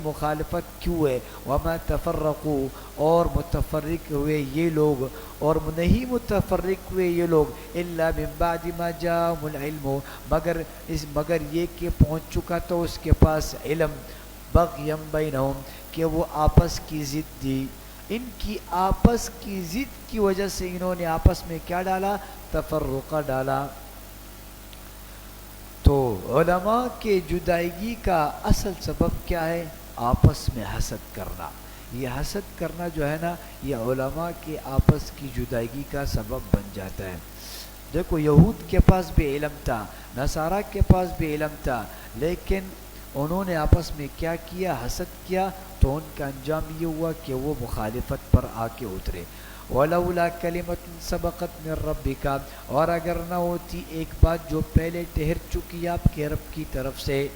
مخالفت کیوں ہے. وما تفرقوا، اور متفرق ہوئے یہ لوگ، اور نہیں متفرق ہوئے یہ لوگ، الا من بعد ما جاءهم العلم، مگر یہ کہ پہنچ چکا تو اس کے پاس علم، بغیا بینہم، کہ وہ آپس کی ضد دی. ان کی آپس کی ضد کی وجہ سے انہوں نے آپس میں کیا ڈالا؟ تفرقہ ڈالا. تو علماء کے جدائیگی کا اصل سبب کیا ہے؟ آپس میں حسد کرنا. یہ حسد کرنا جو ہے نا، یہ علماء کے آپس کی جدائیگی کا سبب بن جاتا ہے. دیکھو یہود کے پاس بھی علم تھا، نصارہ کے پاس بھی علم تھا، لیکن انہوں نے آپس میں کیا کیا؟ حسد کیا. تو ان کا انجام یہ ہوا کہ وہ مخالفت پر آ کے اترے. وَلَوْلَا كَلِمَةٌ سَبَقَتْ مِن رَبِّكَ، اور اگر نہ ہوتی ایک بات جو پہلے ٹھہر چکی آپ کے رب کی طرف سے.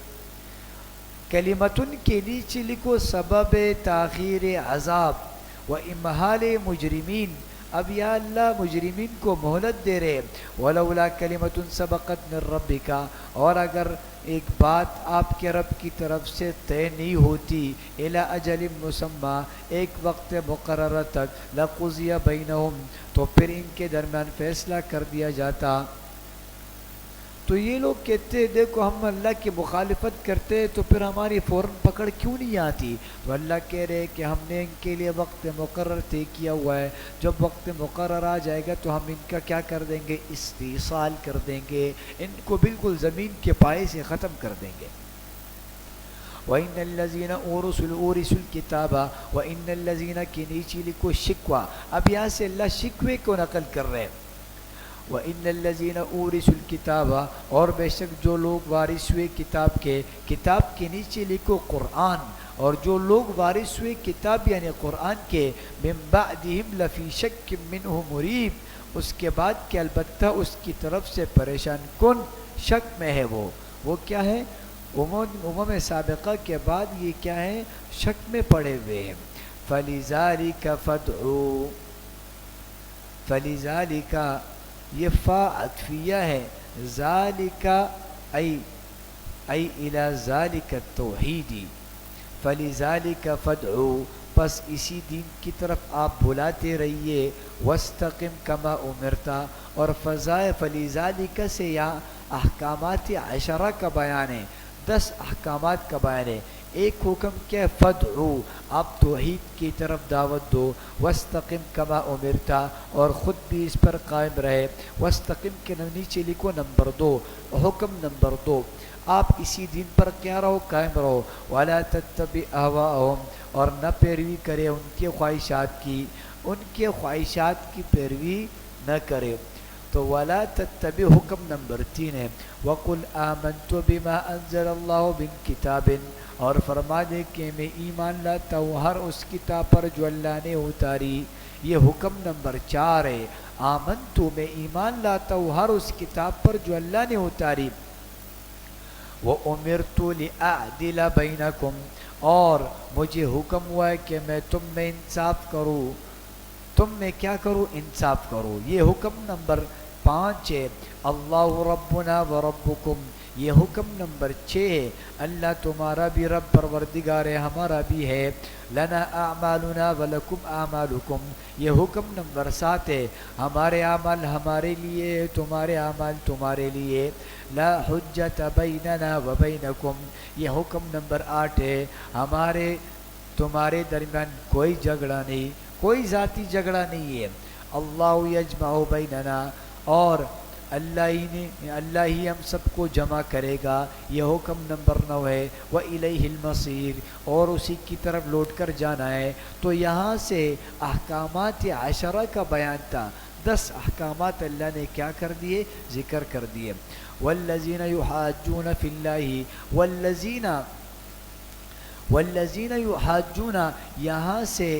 کلمتن کے نیچے لکھو سبب تاخیر عذاب و امہال مجرمین. اب یا اللہ مجرمین کو مہلت دے رہے. ولولا کلمۃ سبقت من ربک، اور اگر ایک بات آپ کے رب کی طرف سے طے نہیں ہوتی، الی اجل مسمى، ایک وقت مقررہ تک، لقضی بینہم، تو پھر ان کے درمیان فیصلہ کر دیا جاتا. تو یہ لوگ کہتے ہیں دیکھو ہم اللہ کی مخالفت کرتے ہیں تو پھر ہماری فوراً پکڑ کیوں نہیں آتی؟ تو اللہ کہہ رہے کہ ہم نے ان کے لیے وقت مقرر طے کیا ہوا ہے، جب وقت مقرر آ جائے گا تو ہم ان کا کیا کر دیں گے؟ استیصال کر دیں گے، ان کو بالکل زمین کے پائے سے ختم کر دیں گے. وَإِنَّ الَّذِينَ أُورِثُوا الْكِتَابَ وَإِنَّ الَّذِينَ کے نیچے لکھو شکوہ. اب یہاں سے اللہ شکوے کو نقل کر رہے ہیں. وَإِنَّ الَّذِينَ أُورِثُوا الْكِتَابَ، اور بے شک جو لوگ وارث ہوئے کتاب کے، کتاب کے نیچے لکھو قرآن، اور جو لوگ وارث ہوئے کتاب یعنی قرآن کے، مِن بَعْدِهِمْ لَفِي شَكٍّ مِّنْهُ مُرِيبٍ، اس کے بعد کہ البتہ اس کی طرف سے پریشان کن شک میں ہے. وہ کیا ہے؟ امم سابقہ کے بعد یہ کیا ہے؟ شک میں پڑے ہوئے ہیں. فَلِذَلِكَ فَادْعُوا، فَلِذَلِكَ یہ فا عطفیہ ہے، ذالک ای الی ذالک التوحیدی. فلذالک فادعوا، پس اسی دین کی طرف آپ بلاتے رہیے. واستقم کما امرتا، اور فضائے فلذالک سے یہاں احکامات عشرہ کا بیان ہے، 10 احکامات کا بیان ہے. ایک حکم کیا؟ فدعو، آپ توحید کی طرف دعوت دو. واستقم کما امرتا، اور خود بھی اس پر قائم رہے. واستقم کے نیچے لکھو نمبر 2، حکم نمبر 2، آپ اسی دین پر کیا رہو؟ قائم رہو. ولا تتبع اہواءہم، اور نہ پیروی کرے ان کے خواہشات کی، ان کے خواہشات کی پیروی نہ کرے. تو ولا تتبع حکم نمبر 3 ہے. وقل آمنت بما انزل اللہ من کتاب، اور فرما دے کہ میں ایمان لاتا ہوں ہر اس کتاب پر جو اللہ نے اتاری. یہ حکم نمبر 4 ہے. آمنت، میں ایمان لاتا ہوں ہر اس کتاب پر جو اللہ نے اتاری. وَأُمِرْتُ لِأَعْدِلَ بَيْنَكُمْ، اور مجھے حکم ہوا ہے کہ میں تم میں انصاف کروں. تم میں کیا کروں؟ انصاف کروں. یہ حکم نمبر 5 ہے. اللہ ربنا و ربکم، یہ حکم نمبر 6 ہے. اللہ تمہارا بھی رب پروردگار ہے، ہمارا بھی ہے. لنا اعمالنا ولکم اعمالکم، یہ حکم نمبر 7 ہے. ہمارے اعمال ہمارے لیے، تمہارے اعمال تمہارے لیے. لا حجت بیننا و بینکم، یہ حکم نمبر 8 ہے. ہمارے تمہارے درمیان کوئی جھگڑا نہیں، کوئی ذاتی جھگڑا نہیں ہے. اللہ یجمع بیننا، اور اللہ ہی ہم سب کو جمع کرے گا. یہ حکم نمبر 9 ہے. وَإِلَيْهِ الْمَصِيرُ، اور اسی کی طرف لوٹ کر جانا ہے. تو یہاں سے احکامات عشرہ کا بیان تھا. 10 احکامات اللہ نے کیا کر دیے؟ ذکر کر دیے. وَالَّذِينَ يُحَاجُّونَ فِي اللَّهِ، والذین یحاجون، یہاں سے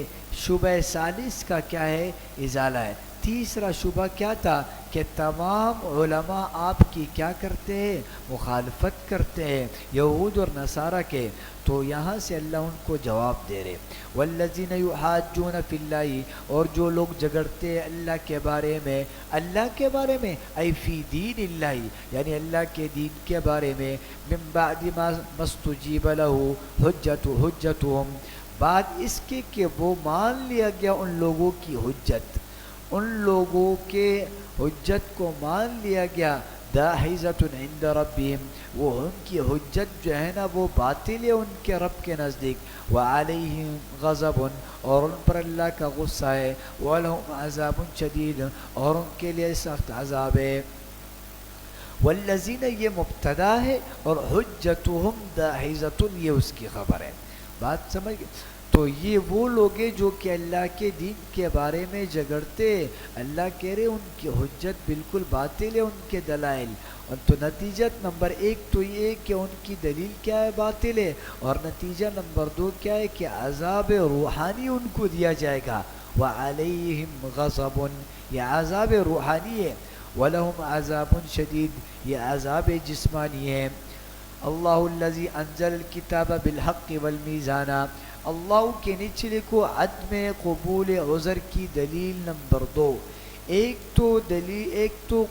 شبہ ثالث کا کیا ہے؟ ازالہ ہے. تیسرا شبہ کیا تھا؟ کہ تمام علماء آپ کی کیا کرتے ہیں؟ مخالفت کرتے ہیں، یہود اور نصارہ کے. تو یہاں سے اللہ ان کو جواب دے رہے. والذین یحاجون فی اللہ، اور جو لوگ جھگڑتے ہیں اللہ کے بارے میں. اللہ کے بارے میں ای فی دین اللہ، یعنی اللہ کے دین کے بارے میں. من بعد ما استجیب لہ حجتہم، بعد اس کے کہ وہ مان لیا گیا ان لوگوں کی حجت، ان لوگوں کے حجت کو مان لیا گیا. داحیزۃ عند ربہم، وہ ان کی حجت جو ہے نا وہ باطل ہے ان کے رب کے نزدیک. وعلیہم غضب، اور ان پر اللہ کا غصہ ہے. ولہم عذاب شدید، اور ان کے لیے سخت عذاب ہے. والذین، یہ مبتدا ہے، اور حجتہم داحیزۃ یہ اس کی خبر ہے. بات سمجھ گئے؟ تو یہ وہ لوگ ہیں جو کہ اللہ کے دین کے بارے میں جھگڑتے. اللہ کہہ رہے ان کی حجت بالکل باطل ہے، ان کے دلائل. اور تو نتیجہ نمبر 1 تو یہ ہے کہ ان کی دلیل کیا ہے؟ باطل ہے. اور نتیجہ نمبر 2 کیا ہے؟ کہ عذاب روحانی ان کو دیا جائے گا. وعلیہم غضب، یہ عذاب روحانی ہے. ولہم عذاب شدید، یہ عذاب جسمانی ہے. اللہ الذی انزل الکتاب بالحق والمیزان، اللہ کے نیچے لکھو عدم قبول عذر کی دلیل نمبر 2۔ ایک تو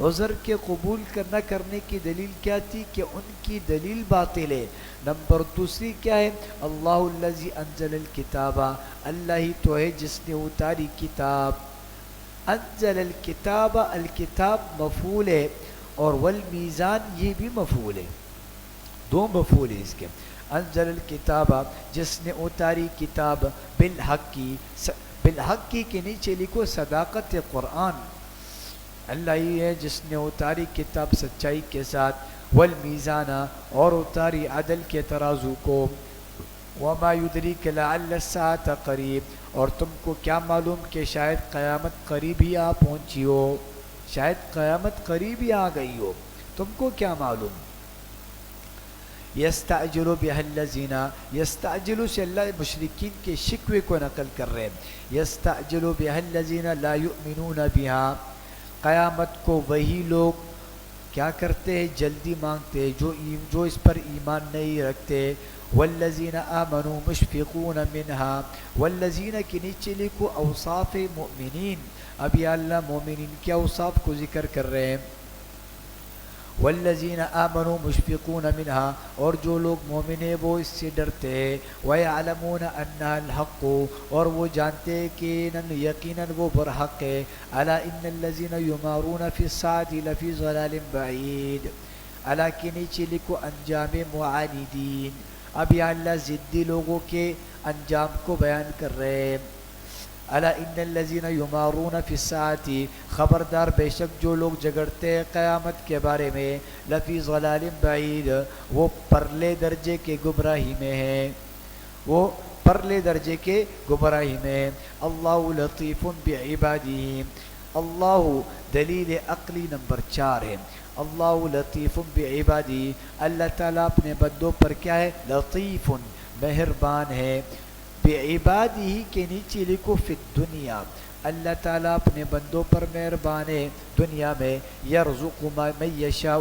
عذر کے قبول نہ کرنے کی دلیل کیا تھی کہ ان کی دلیل باطل ہے۔ نمبر دوسری کیا ہے؟ اللہ الذی انزل الکتاب، اللہ ہی تو ہے جس نے اتاری کتاب۔ انزل الکتاب، الکتاب مفعول ہے، اور والمیزان یہ بھی مفعول ہے، دو مفعول ہے اس کے۔ انزل الکتاب جس نے اتاری کتاب، بالحق کی کے نیچے لکھو صداقت قرآن، اللہ ہی ہے جس نے اتاری کتاب سچائی کے ساتھ، والمیزان اور اتاری عدل کے ترازو کو، وما یدریک لعل الساعة قریب، اور تم کو کیا معلوم کہ شاید قیامت قریب ہی آ پہنچی ہو، شاید قیامت قریب ہی آ گئی ہو، تم کو کیا معلوم۔ یستعجل بها الذین، یستعجل سے اللہ مشرکین کے شکوے کو نقل کر رہے ہیں، یستعجل بها الذین لا یؤمنون بها، قیامت کو وہی لوگ کیا کرتے ہیں؟ جلدی مانگتے جو اس پر ایمان نہیں رکھتے۔ والذین آمنوا مشفقون منها، والذین کے نیچے لکھو اوصاف مؤمنین، اب یا اللہ مومنین کے اوصاف کو ذکر کر رہے ہیں۔ والذین آمنوا مشفقون منها، اور جو لوگ مومن ہیں وہ اس سے ڈرتے ہیں۔ ویعلمون انها الحق، اور وہ جانتے ہیں کہ یقیناً وہ برحق ہے۔ الا ان الذین یمارون فی الساعة لفی ضلال بعید، الا کے نیچے لکھو انجام معاندین، اب یا اللہ ضدی لوگوں کے انجام کو بیان کر رہے ہیں۔ الا ان الذین یمارون فی الساعة، خبردار بے شک جو لوگ جگڑتے ہیں قیامت کے بارے میں، لفی ضلال بعید، وہ پرلے درجے کے گمراہی میں ہیں، وہ پرلے درجے کے گمراہی میں ہیں۔ اللہ لطیف بعبادہ، اللہ دلیل عقلی نمبر 4 ہے، اللہ لطیف بعبادہ، اللہ تعالیٰ اپنے بندوں پر کیا ہے؟ لطیف، مہربان ہے۔ بعبادہ کے نیچے لکھو فی الدنیا، اللہ تعالیٰ اپنے بندوں پر مہربان ہے دنیا میں۔ یرزق من یشاء،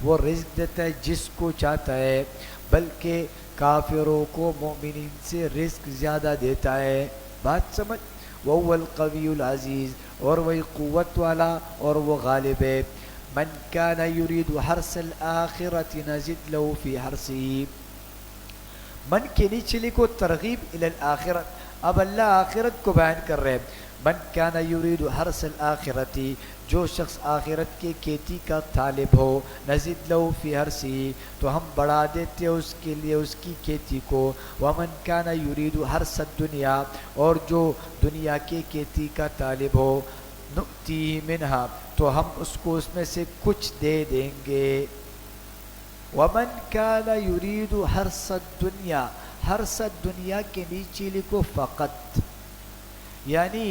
وہ رزق دیتا ہے جس کو چاہتا ہے، بلکہ کافروں کو مومنین سے رزق زیادہ دیتا ہے، بات سمجھ۔ وهو القوی العزیز، اور وہی قوت والا اور وہ غالب ہے۔ من کان یرید حرث الآخرۃ نزد له فی حرثہ، من کے نیچے لکھو ترغیب الی الآخرت، اب اللہ آخرت کو بیان کر رہے ہیں۔ من کان یرید حرث الآخرۃ، جو شخص آخرت کے کھیتی کا طالب ہو، نزد له فی حرثہ، تو ہم بڑھا دیتے اس کے لیے اس کی کھیتی کو۔ ومن کان یرید حرث الدنیا، اور جو دنیا کے کھیتی کا طالب ہو، نؤتیہ منہا، تو ہم اس کو اس میں سے کچھ دے دیں گے۔ ومن کان یرید حرث الدنیا، حرث الدنیا کے نیچے لکھو فقط، یعنی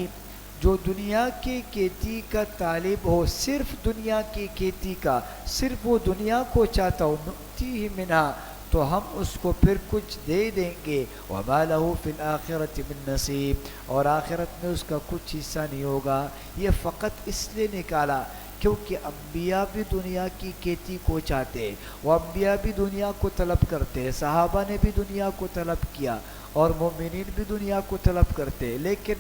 جو دنیا کی کھیتی کا طالب ہو، صرف دنیا کی کھیتی کا، صرف وہ دنیا کو چاہتا ہو، نؤتیہ منہا، تو ہم اس کو پھر کچھ دے دیں گے۔ وما لہ فی الآخرۃ من نصیب، اور آخرت میں اس کا کچھ حصہ نہیں ہوگا۔ یہ فقط اس لیے نکالا کیونکہ انبیاء بھی دنیا کی کھیتی کو چاہتے ہیں، وہ انبیاء بھی دنیا کو طلب کرتے ہیں، صحابہ نے بھی دنیا کو طلب کیا، اور مومنین بھی دنیا کو طلب کرتے ہیں، لیکن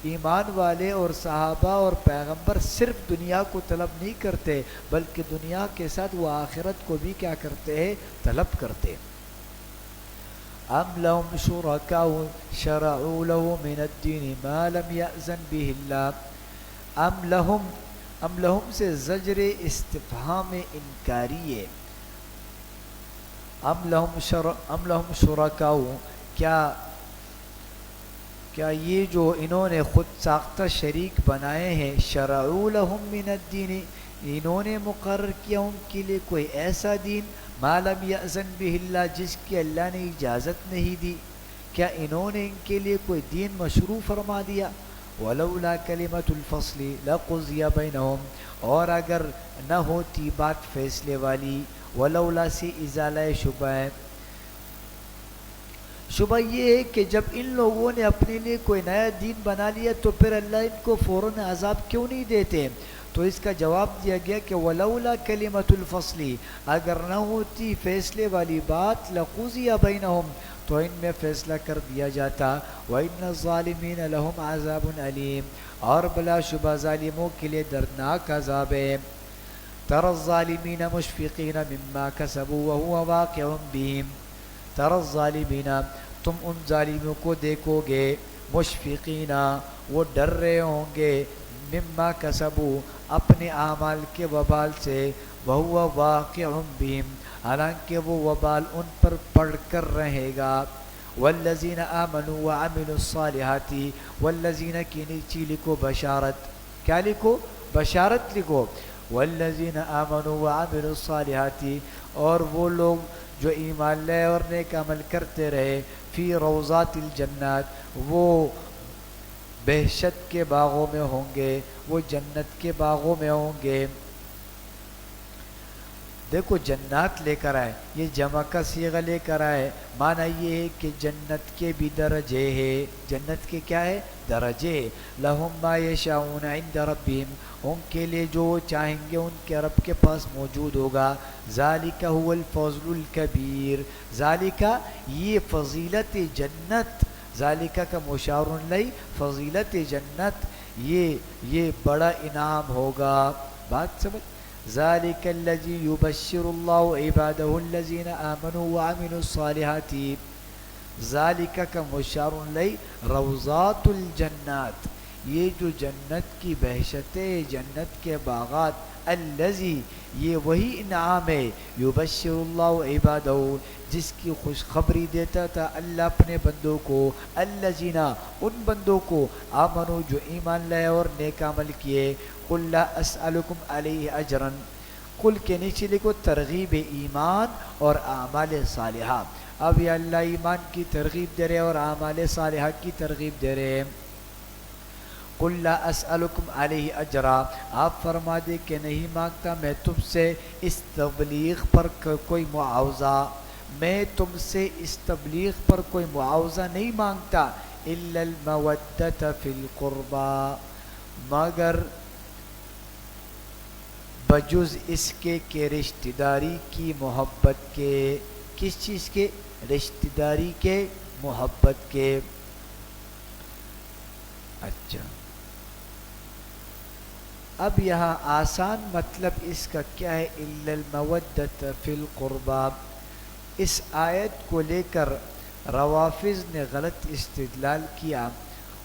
ایمان والے اور صحابہ اور پیغمبر صرف دنیا کو طلب نہیں کرتے، بلکہ دنیا کے ساتھ وہ آخرت کو بھی کیا کرتے ہیں؟ طلب کرتے ہیں۔ ام لهم شرکاء شرعوا له من الدین ما لم یأذن به اللہ، ام لہم سے زجر استفہام انکاری ہے۔ ام لہم شرکاء، کیا یہ جو انہوں نے خود ساختہ شریک بنائے ہیں، شرعوا لہم من الدین، انہوں نے مقرر کیا ان کے لیے کوئی ایسا دین، ما لم یأذن بہ اللہ، جس کی اللہ نے اجازت نہیں دی، کیا انہوں نے ان کے لیے کوئی دین مشروع فرما دیا؟ ولولا کلمۃ الفصل لقضی بینہم، اور اگر نہ ہوتی بات فیصلے والی، ولولا سے ازالہ شبہ ہے، شبہ یہ ہے کہ جب ان لوگوں نے اپنے لیے کوئی نیا دین بنا لیا تو پھر اللہ ان کو فوراً عذاب کیوں نہیں دیتے؟ تو اس کا جواب دیا گیا کہ ولولا کلمۃ الفصل، اگر نہ ہوتی فیصلے والی بات، لقضی بینہم، تو ان میں فیصلہ کر دیا جاتا، وَإِنَّ الظَّالِمِينَ لَهُمْ عَذَابٌ أَلِيمٌ، اور بلا شبہ ظالموں کے لیے دردناک عذاب ہے۔ تَرَى الظَّالِمِينَ مُشْفِقِينَ مِمَّا كَسَبُوا وَهُوَ وَاقِعٌ بِهِمْ، تَرَى الظَّالِمِينَ، تم ان ظالموں کو دیکھو گے، مشفقین، وہ ڈر رہے ہوں گے، مما کسبوا، اپنے اعمال کے وبال سے، وہو واقع بہم، حالانکہ وہ وبال ان پر پڑ کر رہے گا۔ والذین آمنوا وعملوا الصالحات، والذین کی نیچی لکھو بشارت، کیا لکھو؟ بشارت لکھو۔ والذین آمنوا وعملوا الصالحات، اور وہ لوگ جو ایمان لائے اور نیک عمل کرتے رہے، فی روضات الجنات، وہ بہشت کے باغوں میں ہوں گے، وہ جنت کے باغوں میں ہوں گے۔ دیکھو جنات لے کر آئے، یہ جمع کا صیغہ لے کر آئے، معنی یہ ہے کہ جنت کے بھی درجے ہیں، جنت کے کیا ہے؟ درجے۔ لہم ما یشاؤون عند ربہم، ان کے لیے جو چاہیں گے ان کے رب کے پاس موجود ہوگا۔ ذالک هو الفضل الکبیر، ذالک یہ فضیلت جنت، ذالک کا مشار الیہ، فضیلت جنت، یہ بڑا انعام ہوگا۔ بات سمجھ؟ ذالک الذی یبشر اللہ عبادہ الذین آمنوا وعملوا الصالحات، ذالک کا مشار الیہ روضات الجنات، یہ جو جنت کی بہشتیں، جنت کے باغات، الذی یہ وہی انعام ہے، یبشر اللہ عبادہ جس کی خوشخبری دیتا تھا اللہ اپنے بندوں کو، الذین ان بندوں کو، آمنوا جو ایمان لائے اور نیک عمل کیے، قل لا اسألکم علیہ اجرا، قل کے نیچے لکھو ترغیب ایمان اور اعمال صالحہ۔ اب یہ اللہ ایمان کی ترغیب دے رہے اور اعمال صالحہ کی ترغیب دے رہے ہیں۔ قل لا اسألکم علیہ اجرا، آپ فرما دے کہ نہیں مانگتا میں تم سے اس تبلیغ پر کوئی معاوضہ، میں تم سے اس تبلیغ پر کوئی معاوضہ نہیں مانگتا، الا المودۃ فی القربى، مگر بجز اس کے کہ رشتہ داری کی محبت کے، کس چیز کے؟ رشتہ داری کے، محبت کے۔ اچھا اب یہاں آسان مطلب اس کا کیا ہے؟ الا المودۃ فی القربى، اس آیت کو لے کر روافض نے غلط استدلال کیا،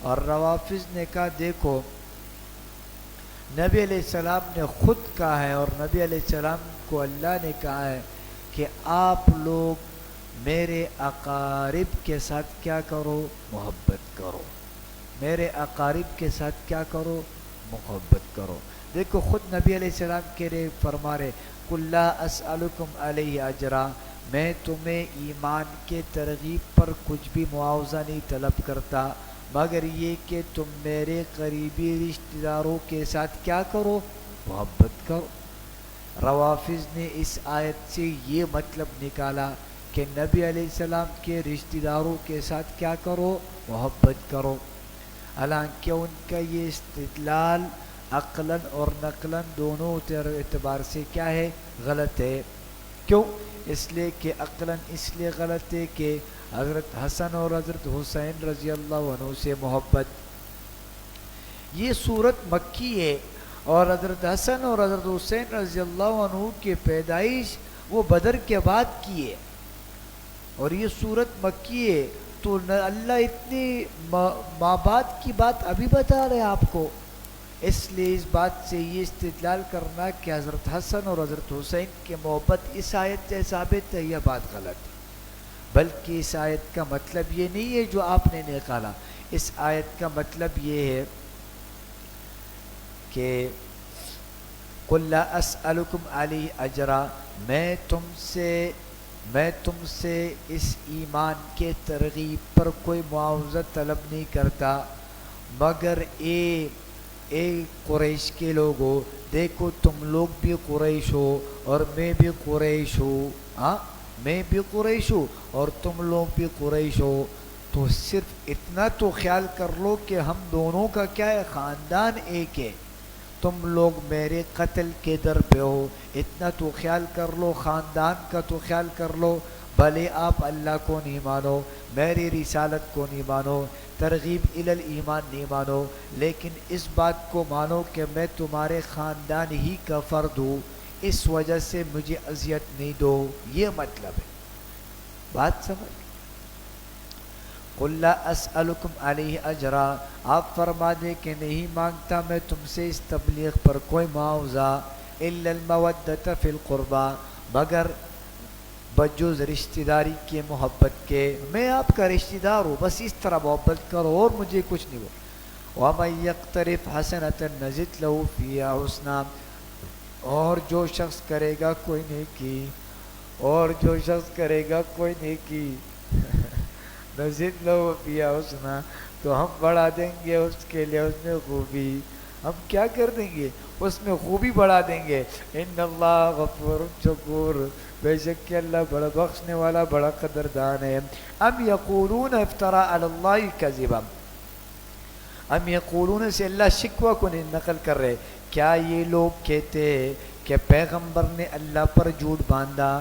اور روافض نے کہا دیکھو نبی علیہ السلام نے خود کہا ہے، اور نبی علیہ السلام کو اللہ نے کہا ہے کہ آپ لوگ میرے اقارب کے ساتھ کیا کرو؟ محبت کرو، میرے اقارب کے ساتھ کیا کرو؟ محبت کرو۔ دیکھو خود نبی علیہ السلام کے لیے فرما رہے قل لا اسألکم علیہ اجرا، میں تمہیں ایمان کے ترغیب پر کچھ بھی معاوضہ نہیں طلب کرتا، مگر یہ کہ تم میرے قریبی رشتہ داروں کے ساتھ کیا کرو؟ محبت کرو۔ روافض نے اس آیت سے یہ مطلب نکالا کہ نبی علیہ السلام کے رشتہ داروں کے ساتھ کیا کرو؟ محبت کرو، حالانکہ ان کا یہ استدلال عقلاً اور نقلاً دونوں اعتبار سے کیا ہے؟ غلط ہے۔ کیوں؟ اس لیے کہ عقلاً اس لیے غلط ہے کہ حضرت حسن اور حضرت حسین رضی اللہ عنہ سے محبت، یہ صورت مکی ہے، اور حضرت حسن اور حضرت حسین رضی اللہ عنہ کی پیدائش وہ بدر کے بعد کی ہے، اور یہ صورت مکی ہے، تو اللہ اتنی ماں باپ کی بات ابھی بتا رہے ہیں آپ کو، اس لیے اس بات سے یہ استدلال کرنا کہ حضرت حسن اور حضرت حسین کی محبت اس آیت سے ثابت ہے، یہ بات غلط ہے، بلکہ اس آیت کا مطلب یہ نہیں ہے جو آپ نے نکالا، اس آیت کا مطلب یہ ہے کہ قل لا اسألکم علیہ اجرا، میں تم سے اس ایمان کے ترغیب پر کوئی معاوضہ طلب نہیں کرتا، مگر اے قریش کے لوگو، دیکھو تم لوگ بھی قریش ہو اور میں بھی قریش ہوں، ہاں میں بھی قریش ہوں اور تم لوگ بھی قریش ہو، تو صرف اتنا تو خیال کر لو کہ ہم دونوں کا کیا ہے؟ خاندان ایک ہے، تم لوگ میرے قتل کے در پہ ہو، اتنا تو خیال کر لو، خاندان کا تو خیال کر لو، بھلے آپ اللہ کو نہیں مانو، میری رسالت کو نہیں مانو، ترغیب الی الایمان نہیں مانو، لیکن اس بات کو مانو کہ میں تمہارے خاندان ہی کا فرد ہوں، اس وجہ سے مجھے اذیت نہیں دو، یہ مطلب ہے۔ بات سمجھ؟ قُلْ لَا أَسْأَلُكُمْ عَلَيْهِ أَجْرًا، آپ فرما دیں کہ نہیں مانگتا میں تم سے اس تبلیغ پر کوئی معاوضہ، إِلَّا الْمَوَدَّةَ فِي الْقُرْبَى، مگر بجوز رشتہ داری کے محبت کے، میں آپ کا رشتہ دار ہوں، بس اس طرح محبت کرو اور مجھے کچھ نہیں بولو۔ وَمَن يَقْتَرِفْ حَسَنَةً نَزِدْ لَهُ فِيهَا حُسْنًا، اور جو شخص کرے گا کوئی نیکی، اور جو شخص کرے گا کوئی نیکی نزد لو فیہا حسنا، تو ہم بڑھا دیں گے اس کے لیے اس میں خوبی، ہم کیا کر دیں گے اس میں خوبی بڑھا دیں گے۔ ان اللہ غفور شکور، بے شک کہ اللہ بڑا بخشنے والا بڑا قدردان ہے۔ ام یقولون افترا علی اللہ کذبا، ام یقولون سے اللہ شکوہ کو نقل کر رہے، کیا یہ لوگ کہتے ہیں کہ پیغمبر نے اللہ پر جھوٹ باندھا،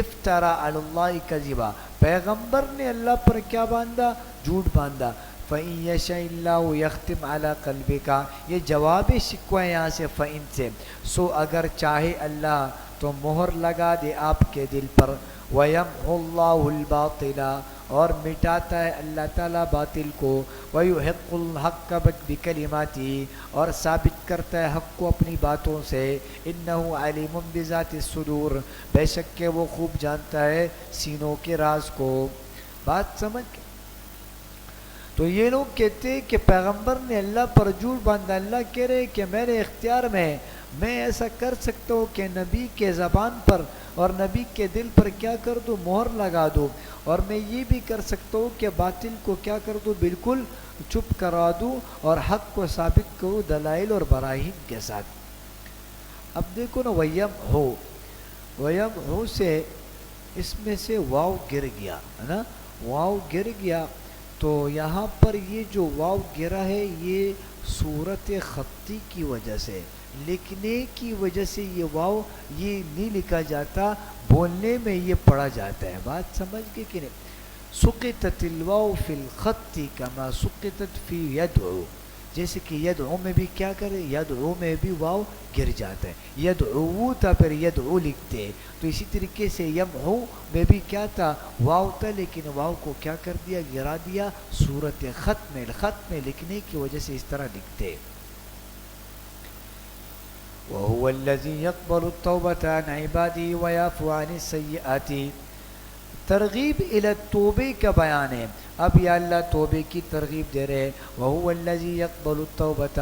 افترا علی اللہ کذبا، پیغمبر نے اللہ پر کیا باندھا، جھوٹ باندھا۔ فَإِن يَشَإِ اللَّهُ يَخْتِمْ عَلَى قَلْبِكَ، یہ جواب شکوہ یہاں سے فَإِن سے، سو اگر چاہے اللہ تو مہر لگا دے آپ کے دل پر، وَيَمْحُ اللَّهُ الْبَاطِلَ، اور مٹاتا ہے اللہ تعالیٰ باطل کو، وَيُحِقُّ الْحَقَّ بِكَلِمَاتِهِ، اور ثابت کرتا ہے حق کو اپنی باتوں سے، إِنَّهُ عَلِيمٌ بِذَاتِ الصُّدُورِ، بے شک کہ وہ خوب جانتا ہے سینوں کے راز کو۔ بات سمجھ گئے؟ تو یہ لوگ کہتے ہیں کہ پیغمبر نے اللہ پر جھوٹ باندھا، اللہ کہہ رہے کہ میرے اختیار میں ہے، میں ایسا کر سکتا ہوں کہ نبی کے زبان پر اور نبی کے دل پر کیا کر دوں، مہر لگا دوں، اور میں یہ بھی کر سکتا ہوں کہ باطل کو کیا کر دوں، بالکل چپ کرا دوں، اور حق کو ثابت کروں دلائل اور براہین کے ساتھ۔ اب دیکھو نا، ویم ہو سے اس میں سے واو گر گیا ہے نا، واو گر گیا، تو یہاں پر یہ جو واو گرا ہے یہ صورت خطی کی وجہ سے، لکھنے کی وجہ سے یہ واو یہ نہیں لکھا جاتا، بولنے میں یہ پڑھا جاتا ہے۔ بات سمجھ گئے کہ نہیں؟ سقطت الواو فی الخط کما سقطت فی یدعو، جیسے کہ یدعو میں بھی کیا کرے، یدعو میں بھی واو گر جاتا ہے، یدعو تھا پھر یدعو لکھتے، تو اسی طریقے سے یمحو میں بھی کیا تھا، واو تھا، لیکن واو کو کیا کر دیا، گرا دیا، صورت خط میں لکھنے کی وجہ سے اس طرح لکھتے۔ وَهُوَ الَّذِي يَقْبَلُ التَّوْبَةَ عَنْ عِبَادِهِ وَيَعْفُو عَنِ السَّيِّئَاتِ، ترغیب الی توبے کا بیان ہے، اب یا اللہ توبے کی ترغیب دے رہے۔ وَهُوَ الَّذِي يَقْبَلُ التَّوْبَةَ،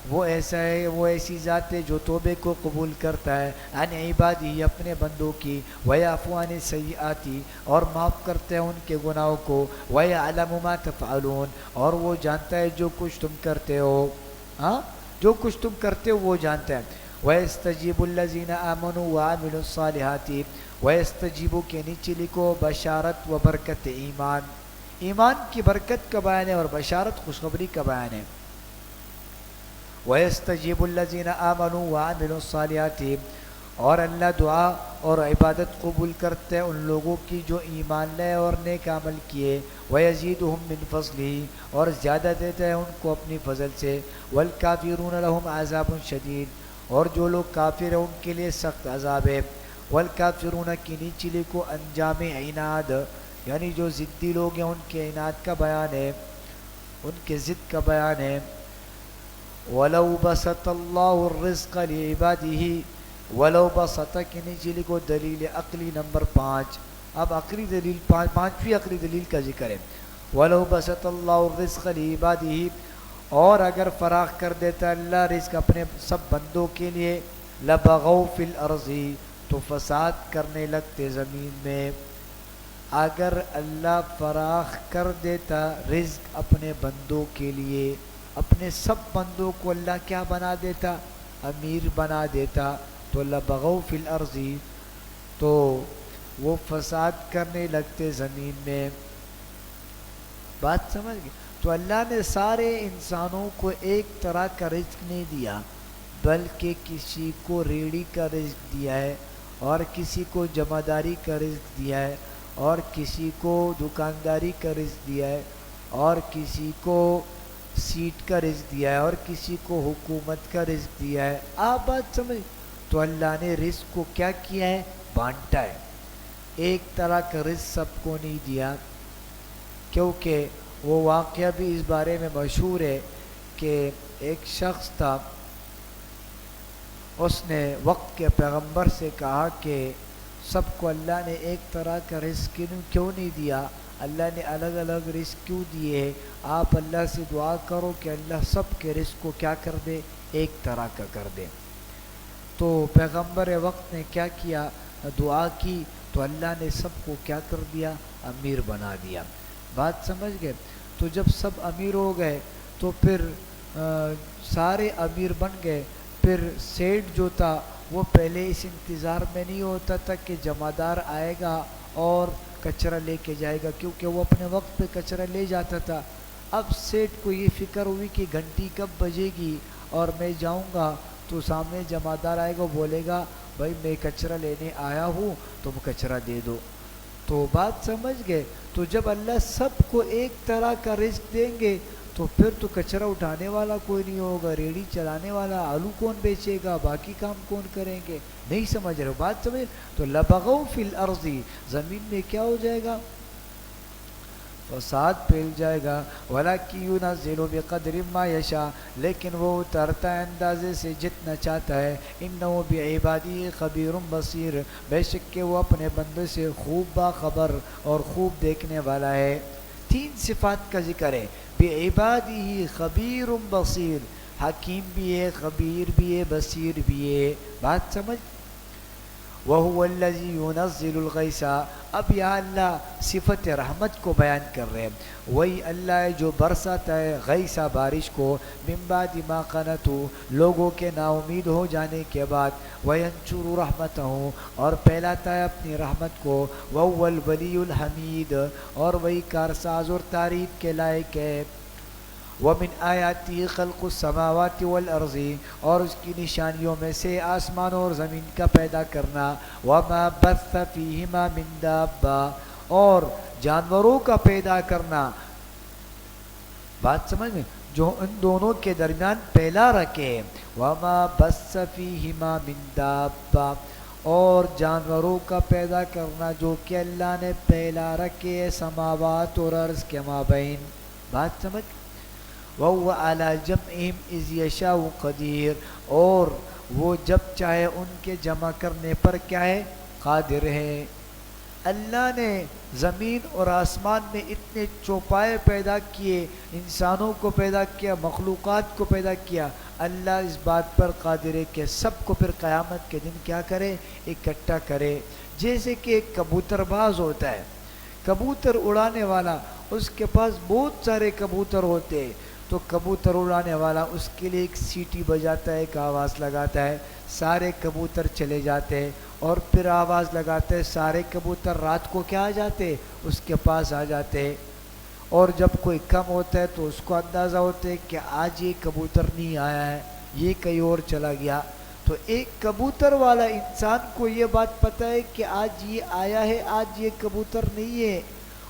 وہ ایسا ہے، وہ ایسی ذات ہے جو توبے کو قبول کرتا ہے، عن عبادی، اپنے بندوں کی، وَيَعْفُو عَنِ السَّيِّئَاتِ، اور معاف کرتا ہے ان کے گناہوں کو، وَيَعْلَمُ مَا تَفْعَلُونَ، اور وہ جانتا ہے جو کچھ تم کرتے ہو، ہاں جو کچھ تم کرتے ہو وہ جانتا ہے۔ وَيَسْتَجِيبُ الَّذِينَ آمَنُوا وَعَمِلُوا الصَّالِحَاتِ، وَيَسْتَجِيبُ کے نیچے لکھو بشارت و برکت ایمان، ایمان کی برکت کا بیان ہے اور بشارت خوشخبری کا بیان ہے۔ وَيَسْتَجِيبُ الَّذِينَ آمَنُوا وَعَمِلُوا الصَّالِحَاتِ، اور اللہ دعا اور عبادت قبول کرتے ہیں ان لوگوں کی جو ایمان لائے اور نیک عمل کیے، وَيَزِيدُهُم مِّن فَضْلِهِ، اور زیادہ دیتا ہے ان کو اپنی فضل سے، وَالْكَافِرُونَ لَهُمْ عَذَابٌ شَدِيدٌ، اور جو لوگ کافر ہیں ان کے لیے سخت عذاب ہے۔ وَالْكَافِرُونَ کی نیچے لکھو انجام عناد، یعنی جو ضدی لوگ ہیں ان کے عناد کا بیان ہے، ان کے ضد کا بیان ہے۔ وَلَوْ بَسَطَ اللَّهُ الرِّزْقَ لِعِبَادِهِ، وَلَوْ بَسَطَ کے نیچے لکھو دلیل عقلی نمبر 5، اب عقلی دلیل پانچویں عقلی دلیل کا ذکر ہے۔ وَلَوْ بَسَطَ اللَّهُ الرِّزْقَ لِعِبَادِهِ، اور اگر فراخ کر دیتا اللہ رزق اپنے سب بندوں کے لیے، لَبَغَوْا فِي الْأَرْضِ، تو فساد کرنے لگتے زمین میں۔ اگر اللہ فراخ کر دیتا رزق اپنے بندوں کے لیے، اپنے سب بندوں کو اللہ کیا بنا دیتا، امیر بنا دیتا، تو لَبَغَوْا فِي الْأَرْضِ، تو وہ فساد کرنے لگتے زمین میں۔ بات سمجھ گئے؟ تو اللہ نے سارے انسانوں کو ایک طرح کا رزق نہیں دیا، بلکہ کسی کو ریڑھی کا رزق دیا ہے، اور کسی کو جمعداری کا رزق دیا ہے، اور کسی کو دکانداری کا رزق دیا ہے، اور کسی کو سیٹ کا رزق دیا ہے، اور کسی کو حکومت کا رزق دیا ہے۔ آپ بات سمجھ؟ تو اللہ نے رزق کو کیا کیا ہے؟ بانٹا ہے۔ ایک طرح کا رزق سب کو نہیں دیا، کیونکہ وہ واقعہ بھی اس بارے میں مشہور ہے کہ ایک شخص تھا، اس نے وقت کے پیغمبر سے کہا کہ سب کو اللہ نے ایک طرح کا رزق کیوں نہیں دیا؟ اللہ نے الگ الگ رزق کیوں دیے؟ آپ اللہ سے دعا کرو کہ اللہ سب کے رزق کو کیا کر دے؟ ایک طرح کا کر دے۔ تو پیغمبر وقت نے کیا کیا؟ دعا کی، تو اللہ نے سب کو کیا کر دیا؟ امیر بنا دیا۔ بات سمجھ گئے؟ تو جب سب امیر ہو گئے تو پھر سارے امیر بن گئے، پھر سیٹھ جو تھا وہ پہلے اس انتظار میں نہیں ہوتا تھا کہ جمعدار آئے گا اور کچرا لے کے جائے گا، کیونکہ وہ اپنے وقت پہ کچرا لے جاتا تھا۔ اب سیٹھ کو یہ فکر ہوئی کہ گھنٹی کب بجے گی اور میں جاؤں گا تو سامنے جمعدار آئے گا، بولے گا بھائی میں کچرا لینے آیا ہوں تم کچرا دے دو۔ تو بات سمجھ گئے؟ تو جب اللہ سب کو ایک طرح کا رزق دیں گے تو پھر تو کچرا اٹھانے والا کوئی نہیں ہوگا، ریڑھی چلانے والا آلو کون بیچے گا، باقی کام کون کریں گے؟ نہیں سمجھ رہے ہو بات؟ سمجھ؟ تو لبغوا فی الارض، زمین میں کیا ہو جائے گا؟ فساد پھیل جائے گا۔ وَلَكِنْ يُنَزِّلُ بِقَدْرٍ مَا يَشَاءُ، لیکن وہ اترتا ہے اندازے سے جتنا چاہتا ہے۔ إِنَّهُ بِعِبَادِهِ خَبِيرٌ بَصِيرٌ، بے شک کہ وہ اپنے بندے سے خوب باخبر اور خوب دیکھنے والا ہے۔ تین صفات کا ذکر ہے، بِعِبَادِهِ خَبِيرٌ بَصِيرٌ، حکیم بھی ہے، خبیر بھی ہے، بصیر بھی ہے۔ بات سمجھ؟ وَهُوَ الَّذِي يُنَزِّلُ الْغَيْثَ، اب یہاں اللہ صفت رحمت کو بیان کر رہے ہیں۔ وہی اللہ ہے جو برساتا ہے غیثہ، بارش کو، من بعد ما قنطوا، لوگوں کے نا امید ہو جانے کے بعد، وَيَنْشُرُ رَحْمَتَهُ، اور پھیلاتا ہے اپنی رحمت کو، وَهُوَ الْوَلِيُّ الْحَمِيدُ، اور وہی کارساز اور تعریف کے لائق ہے۔ وَمِنْ آيَاتِهِ خَلْقُ السَّمَاوَاتِ وَالْأَرْضِ، اور اس کی نشانیوں میں سے آسمان اور زمین کا پیدا کرنا، وَمَا بَثَّ فِيهِمَا مِنْ دَابَّةٍ، اور جانوروں کا پیدا کرنا۔ بات سمجھ میں؟ جو ان دونوں کے درمیان پھیلا رکھے، وَمَا بَثَّ فِيهِمَا مِنْ دَابَّةٍ، اور جانوروں کا پیدا کرنا جو کہ اللہ نے پھیلا رکھے سماوات اور ارض کے مابین۔ بات سمجھ؟ وَهُوَ عَلَى جَمْعِهِمْ إِذْ يَشَاءُ قَدِيرٌ، اور وہ جب چاہے ان کے جمع کرنے پر کیا ہے؟ قادر ہے۔ اللہ نے زمین اور آسمان میں اتنے چوپائے پیدا کیے، انسانوں کو پیدا کیا، مخلوقات کو پیدا کیا، اللہ اس بات پر قادر ہے کہ سب کو پھر قیامت کے دن کیا کرے؟ اکٹھا کرے۔ جیسے کہ ایک کبوتر باز ہوتا ہے، کبوتر اڑانے والا، اس کے پاس بہت سارے کبوتر ہوتے، تو کبوتر اڑانے والا اس کے لیے ایک سیٹی بجاتا ہے، ایک آواز لگاتا ہے، سارے کبوتر چلے جاتے ہیں، اور پھر آواز لگاتے ہیں، سارے کبوتر رات کو کیا آ جاتے؟ اس کے پاس آ جاتے ہیں، اور جب کوئی کم ہوتا ہے تو اس کو اندازہ ہوتا ہے کہ آج یہ کبوتر نہیں آیا ہے، یہ کہیں اور چلا گیا۔ تو ایک کبوتر والا انسان کو یہ بات پتہ ہے کہ آج یہ آیا ہے، آج یہ کبوتر نہیں ہے،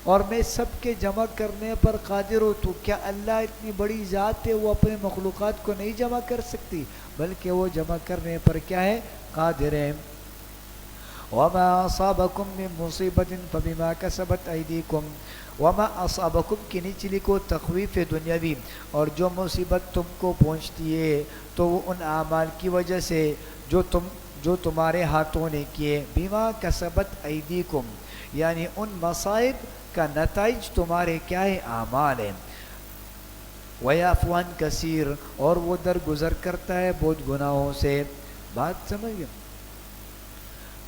اور میں سب کے جمع کرنے پر قادر ہوں۔ تو کیا اللہ اتنی بڑی ذات ہے وہ اپنے مخلوقات کو نہیں جمع کر سکتی؟ بلکہ وہ جمع کرنے پر کیا ہے؟ قادر ہے۔ وَمَا أَصَابَكُم مِّن مُّصِيبَةٍ فَبِمَا كَسَبَتْ أَيْدِيكُمْ، وَمَا أَصَابَكُم کی نیچے لکھو تخویف دنیاوی، اور جو مصیبت تم کو پہنچتی ہے تو وہ ان اعمال کی وجہ سے جو تمہارے ہاتھوں نے کیے، بِمَا كَسَبَتْ أَيْدِيكُمْ، یعنی ان مصائب کا نتائج تمہارے کیا ہے؟ اعمال ہیں۔ وَيَعْفُو عَنْ كَثِيرٍ، اور وہ درگزر کرتا ہے بہت گناہوں سے۔ بات سمجھ گئے؟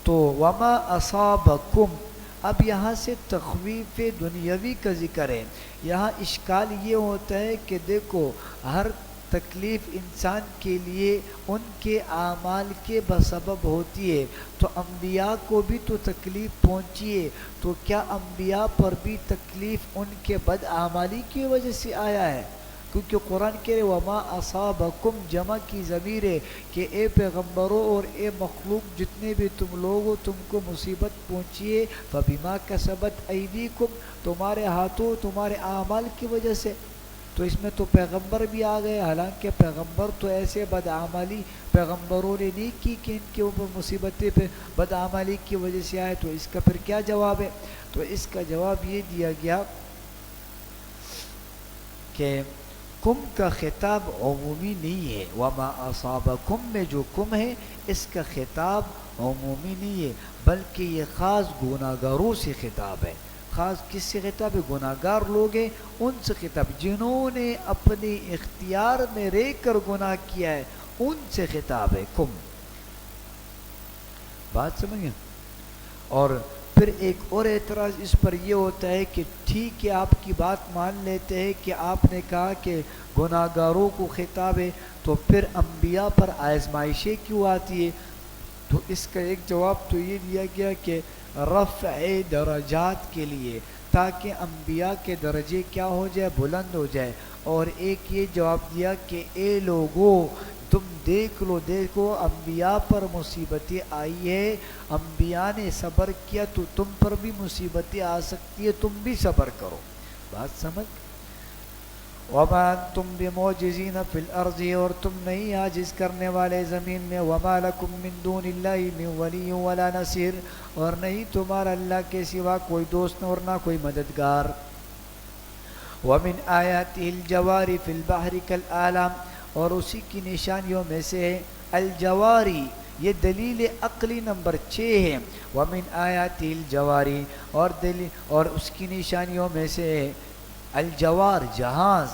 تو وما اصابکم، اب یہاں سے تخویف دنیاوی کا ذکر ہے۔ یہاں اشکال یہ ہوتا ہے کہ دیکھو، ہر تکلیف انسان کے لیے ان کے اعمال کے بسبب ہوتی ہے، تو انبیاء کو بھی تو تکلیف پہنچی ہے، تو کیا انبیاء پر بھی تکلیف ان کے بدعمالی کی وجہ سے آیا ہے؟ کیونکہ قرآن کہہ رہے وما اصابکم جمع کی ضمیر ہے کہ اے پیغمبروں اور اے مخلوق جتنے بھی تم لوگ ہو تم کو مصیبت پہنچی ہے فبما کسبت ایدیکم تمہارے ہاتھوں تمہارے اعمال کی وجہ سے. تو اس میں تو پیغمبر بھی آ گئے، حالانکہ پیغمبر تو ایسے بدعملی پیغمبروں نے نہیں کی کہ ان کے اوپر مصیبتیں پہ بدعملی کی وجہ سے آئے. تو اس کا پھر کیا جواب ہے؟ تو اس کا جواب یہ دیا گیا کہ کم کا خطاب عمومی نہیں ہے. وما اصابکم میں جو کم ہے اس کا خطاب عمومی نہیں ہے، بلکہ یہ خاص گناہگاروں سے خطاب ہے. خاص کس سے خطاب ہے؟ گناہگار لوگ ہیں ان سے خطاب، جنہوں نے اپنے اختیار میں رہ کر گناہ کیا ہے ان سے خطاب ہے. کم بات سمجھیں. اور پھر ایک اور اعتراض اس پر یہ ہوتا ہے کہ ٹھیک ہے آپ کی بات مان لیتے ہیں کہ آپ نے کہا کہ گناہگاروں کو خطاب ہے، تو پھر انبیاء پر آزمائشیں کیوں آتی ہے؟ تو اس کا ایک جواب تو یہ دیا گیا کہ رفع درجات کے لیے، تاکہ انبیاء کے درجے کیا ہو جائے؟ بلند ہو جائے. اور ایک یہ جواب دیا کہ اے لوگوں تم دیکھو انبیاء پر مصیبتیں آئی ہے، انبیاء نے صبر کیا تو تم پر بھی مصیبتیں آ سکتی ہے، تم بھی صبر کرو. بات سمجھ. وما انتم بمعجزین فی الارض اور تم نہیں عاجز کرنے والے زمین میں. وما لکم من دون اللہ من ولی ولا نصیر اور نہیں تمہارا اللہ کے سوا کوئی دوست اور نہ کوئی مددگار. ومن آیاتہ الجواری فی البحر کالآلام اور اسی کی نشانیوں میں سے ہے الجواری، یہ دلیل عقلی نمبر 6 ہے. ومن آیاتہ الجواری اور اس کی نشانیوں میں سے ہے الجوار جہاز،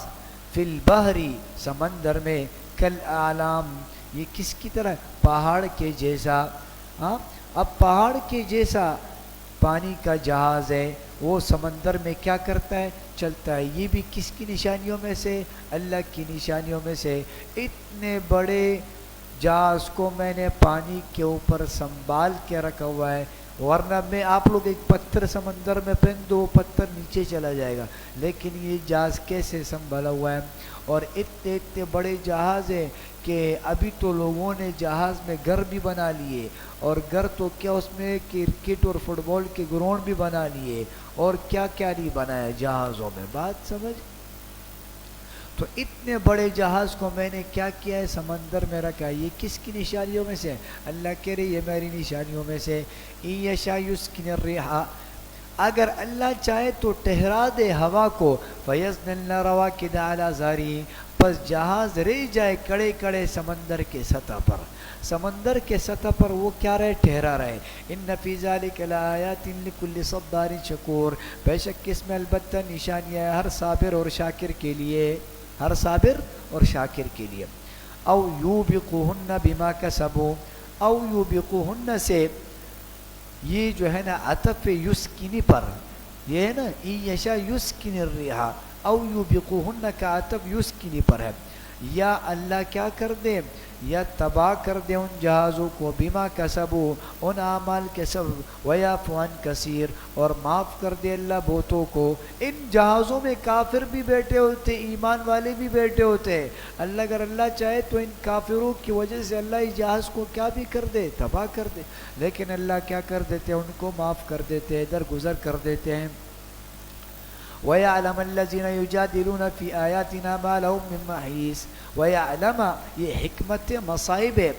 فی البحری سمندر میں، کالآلام یہ کس کی طرح؟ پہاڑ کے جیسا. ہاں اب پہاڑ کے جیسا پانی کا جہاز ہے، وہ سمندر میں کیا کرتا ہے؟ چلتا ہے. یہ بھی کس کی نشانیوں میں سے؟ اللہ کی نشانیوں میں سے. اتنے بڑے جہاز کو میں نے پانی کے اوپر سنبھال کے رکھا ہوا ہے، ورنہ میں آپ لوگ ایک پتھر سمندر میں پھینک دو پتھر نیچے چلا جائے گا، لیکن یہ جہاز کیسے سنبھالا ہوا ہے. اور اتنے بڑے جہاز ہے کہ ابھی تو لوگوں نے جہاز میں گھر بھی بنا لیے، اور گھر تو کیا اس میں کرکٹ اور فٹ بال کے گراؤنڈ بھی بنا لیے، اور کیا کیا نہیں بنایا جہازوں میں. بات سمجھ. تو اتنے بڑے جہاز کو میں نے کیا کیا ہے؟ سمندر میں رکھا. یہ کس کی نشانیوں میں سے؟ اللہ کہہ رہے یہ میری نشانیوں میں سے. ان یشاء یسکن الریح اگر اللہ چاہے تو ٹھہرا دے ہوا کو، فیظللن رواکد علی ظہرہ پس جہاز رہ جائے کڑے کڑے سمندر کے سطح پر. سمندر کے سطح پر وہ کیا رہے؟ ٹھہرا رہے. ان فی ذلک لآیات لکل صبار شکور بے شک اس میں البتہ نشانیاں ہے ہر صابر اور شاکر کے لیے، ہر صابر اور شاکر کے لیے. او یوبقہن بما کسبوا او یوبقہن سے یہ جو ہے نا عطف یسکنی پر، یہ ہے نا ان یشاء یسکن الریح او یوبقہن کا عطف یسکنی پر ہے. یا اللہ کیا کر دے؟ یا تباہ کر دے ان جہازوں کو، بما کسبوا ان اعمال کے سبب، ویعفو عن کثیر اور معاف کر دے اللہ بہتوں کو. ان جہازوں میں کافر بھی بیٹھے ہوتے، ایمان والے بھی بیٹھے ہوتے. اللہ اگر اللہ چاہے تو ان کافروں کی وجہ سے اللہ اس جہاز کو کیا بھی کر دے؟ تباہ کر دے. لیکن اللہ کیا کر دیتے ہیں؟ ان کو معاف کر دیتے ہیں، درگزر کر دیتے ہیں. وَيَعْلَمَ الَّذِينَ يُجَادِلُونَ فِي آيَاتِنَا مَا لَهُم مِّن مَّحِيصٍ. وَيَعْلَمَ یہ حکمت مصائب ہے،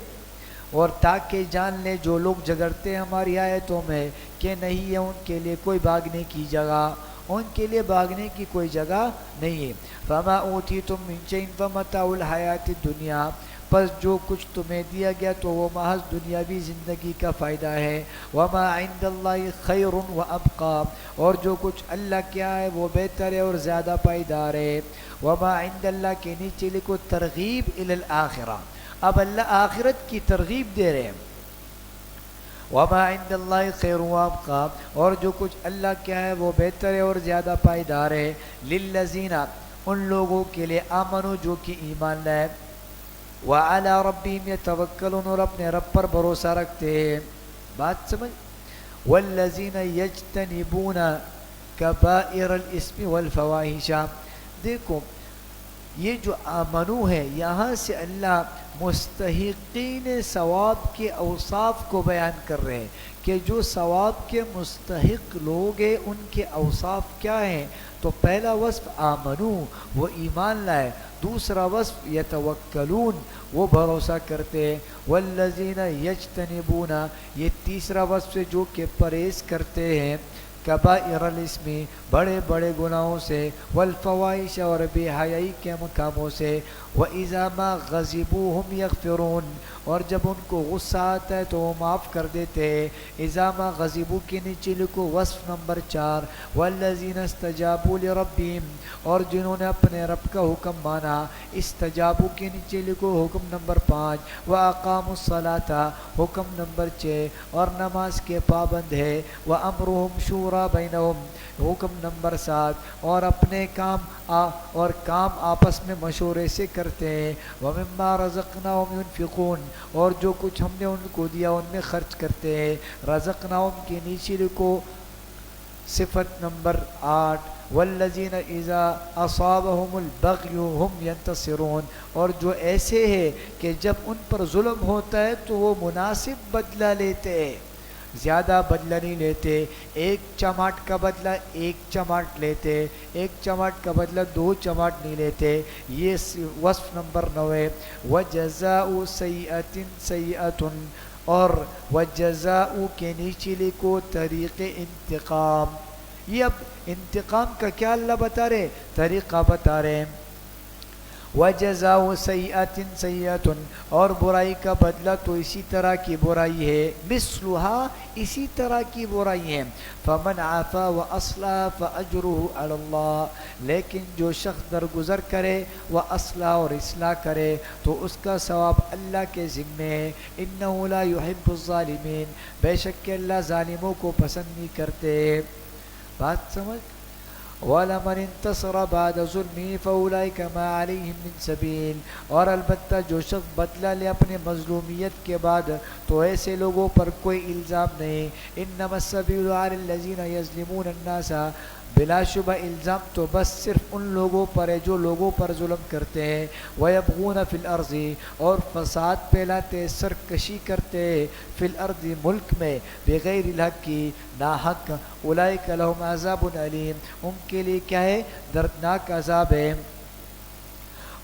اور تاکہ جان لے جو لوگ جگڑتے ہیں ہماری آیتوں میں کہ نہیں ہے ان کے لیے کوئی بھاگنے کی جگہ، ان کے لیے بھاگنے کی کوئی جگہ نہیں ہے. فَمَا أُوتِيتُم مِّن شَيْءٍ فَمَتَاعُ الْحَيَاةِ الدُّنْيَا پس جو کچھ تمہیں دیا گیا تو وہ محض دنیاوی زندگی کا فائدہ ہے. وَمَا عِندَ اللَّهِ خَيْرٌ وَأَبْقَىٰ اور جو کچھ اللہ کیا ہے وہ بہتر ہے اور زیادہ پائیدار ہے. وَمَا عِندَ اللَّهِ کے نیچے لکھو ترغیب الی الآخرہ، اب اللہ آخرت کی ترغیب دے رہے ہیں. وَمَا عِندَ اللَّهِ خَيْرٌ وَأَبْقَىٰ اور جو کچھ اللہ کیا ہے وہ بہتر ہے اور زیادہ پائیدار ہے. لِلَّذِينَ ان لوگوں کے لیے آمنوا جو کہ ایمان لائے، وَعَلَىٰ رَبِّهِمْ يَتَوَكَّلُونَ اور اپنے رب پر بھروسہ رکھتے ہیں. بات سمجھ. وَالَّذِينَ يَجْتَنِبُونَ كَبَائِرَ الْإِثْمِ وَالْفَوَاحِشَ دیکھو یہ جو آمنو ہے یہاں سے اللہ مستحقین ثواب کے اوصاف کو بیان کر رہے ہیں کہ جو ثواب کے مستحق لوگ ہیں ان کے اوصاف کیا ہیں. تو پہلا وصف آمنو وہ ایمان لائے، دوسرا وصف یتوکلون وہ بھروسہ کرتے ہیں، والذین یجتنبون یہ تیسرا وصف ہے جو کہ پرہیز کرتے ہیں کبائر الاسم بڑے بڑے گناہوں سے، والفواحش اور بے حیائی کے مقاموں سے، وَإِذَا مَا غَضِبُوا هُمْ يَغْفِرُونَ اور جب ان کو غصہ آتا ہے تو وہ معاف کر دیتے ہیں. اذا ما غضبوا کے نیچے لکھو وصف نمبر 4 والذین استجابوا لربهم اور جنہوں نے اپنے رب کا حکم مانا. استجابوا کے نیچے لکھو حکم نمبر 5 واقاموا الصلاۃ حکم نمبر 6 اور نماز کے پابند ہے. وامرهم شورى بینہم حکم نمبر 7 اور اپنے کام آپس میں مشورے سے کرتے ہیں. ومما رزقناهم ينفقون اور جو کچھ ہم نے ان کو دیا ان میں خرچ کرتے ہیں. رزقناهم کے نیچے لکھو صفت نمبر 8 والذین اذا اصابهم البغی هم ينتصرون اور جو ایسے ہے کہ جب ان پر ظلم ہوتا ہے تو وہ مناسب بدلہ لیتے ہیں، زیادہ بدلہ نہیں لیتے. ایک چماٹ کا بدلہ ایک چماٹ لیتے، ایک چماٹ کا بدلہ 2 چماٹ نہیں لیتے. یہ وصف نمبر 9 ہے. وجزاء سیئۃ سیئۃ اور وجزاء کے نیچے لکھو طریق انتقام. یہ اب انتقام کا کیا اللہ بتا رہے، طریقہ بتا رہے ہیں. وَجَزَاءُ سَيِّئَةٍ سَيِّئَةٌ اور برائی کا بدلہ تو اسی طرح کی برائی ہے، مثلها اسی طرح کی برائی ہے. فَمَنْ عَفَا وَأَصْلَحَ فَأَجْرُهُ عَلَى اللَّهِ لیکن جو شخص درگزر کرے وَأَصْلَحَ اور اصلاح کرے تو اس کا ثواب اللہ کے ذمے ہے. إِنَّهُ لَا يُحِبُّ الظَّالِمِينَ بے شک کہ اللہ ظالموں کو پسند نہیں کرتے. بات سمجھ. وَلَمَنِ انتصر بعد ظلمه فَأُولَئِكَ مَا عَلَيْهِم مِّن سَبِيلٍ اور البتہ جو شخص بدلہ لے اپنے مظلومیت کے بعد تو ایسے لوگوں پر کوئی الزام نہیں. إِنَّمَا السَّبِيلُ عَلَى الَّذِينَ يَظْلِمُونَ النَّاسَ بلا شبہ الزام تو بس صرف ان لوگوں پر ہے جو لوگوں پر ظلم کرتے ہیں. وَيَبْغُونَ فِي الْأَرْضِ اور فساد پھیلاتے سرکشی کرتے فی الارض ملک میں بغیر الحق کی ناحق. اولئک لہم عذاب علیم ان کے لیے کیا ہے، دردناک عذاب ہے.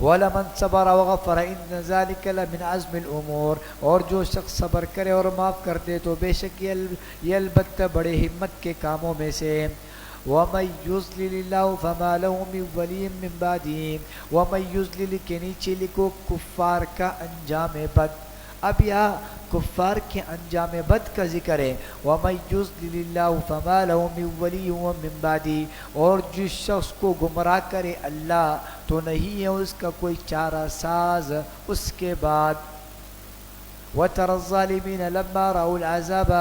وَلَمَنْ صَبَرَ وَغَفَرَ إِنَّ ذَلِكَ لَمِنْ عَزْمِ الْأُمُورِ اور جو شخص صبر کرے اور معاف کر دے تو بے شک یہ البتہ بڑے ہمت کے کاموں میں سے. وَمَن يُضْلِلِ اللَّهُ فَمَا لَهُ مِن وَلِيٍّ مِّن بَعْدِهِ وَمَن يُضْلِلِ کے نیچے لکھو کفار کا انجام بد. اب یہاں کفار کے انجام بد کا ذکر ہے. وَمَن يُضْلِلِ اللَّهُ فَمَا لَهُ مِن وَلِيٍّ مِّن بَعْدِهِ اور جس شخص کو گمراہ کرے اللہ تو نہیں ہے اس کا کوئی چارہ ساز اس کے بعد. وَتَرَى الظَّالِمِينَ لَمَّا رَأَوُا الْعَذَابَ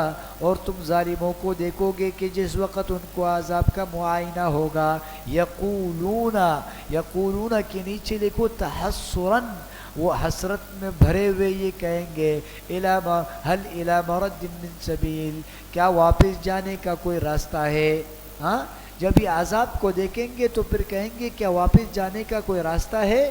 اور تم ظالموں کو دیکھو گے کہ جس وقت ان کو عذاب کا معائنہ ہوگا. یقولون کے نیچے لکھو تحسراً وہ حسرت میں بھرے ہوئے یہ کہیں گے هل إِلَى مَرَدٍ مِّن سَبِيلٍ کیا واپس جانے کا کوئی راستہ ہے. ہاں جب یہ عذاب کو دیکھیں گے تو پھر کہیں گے کیا واپس جانے کا کوئی راستہ ہے.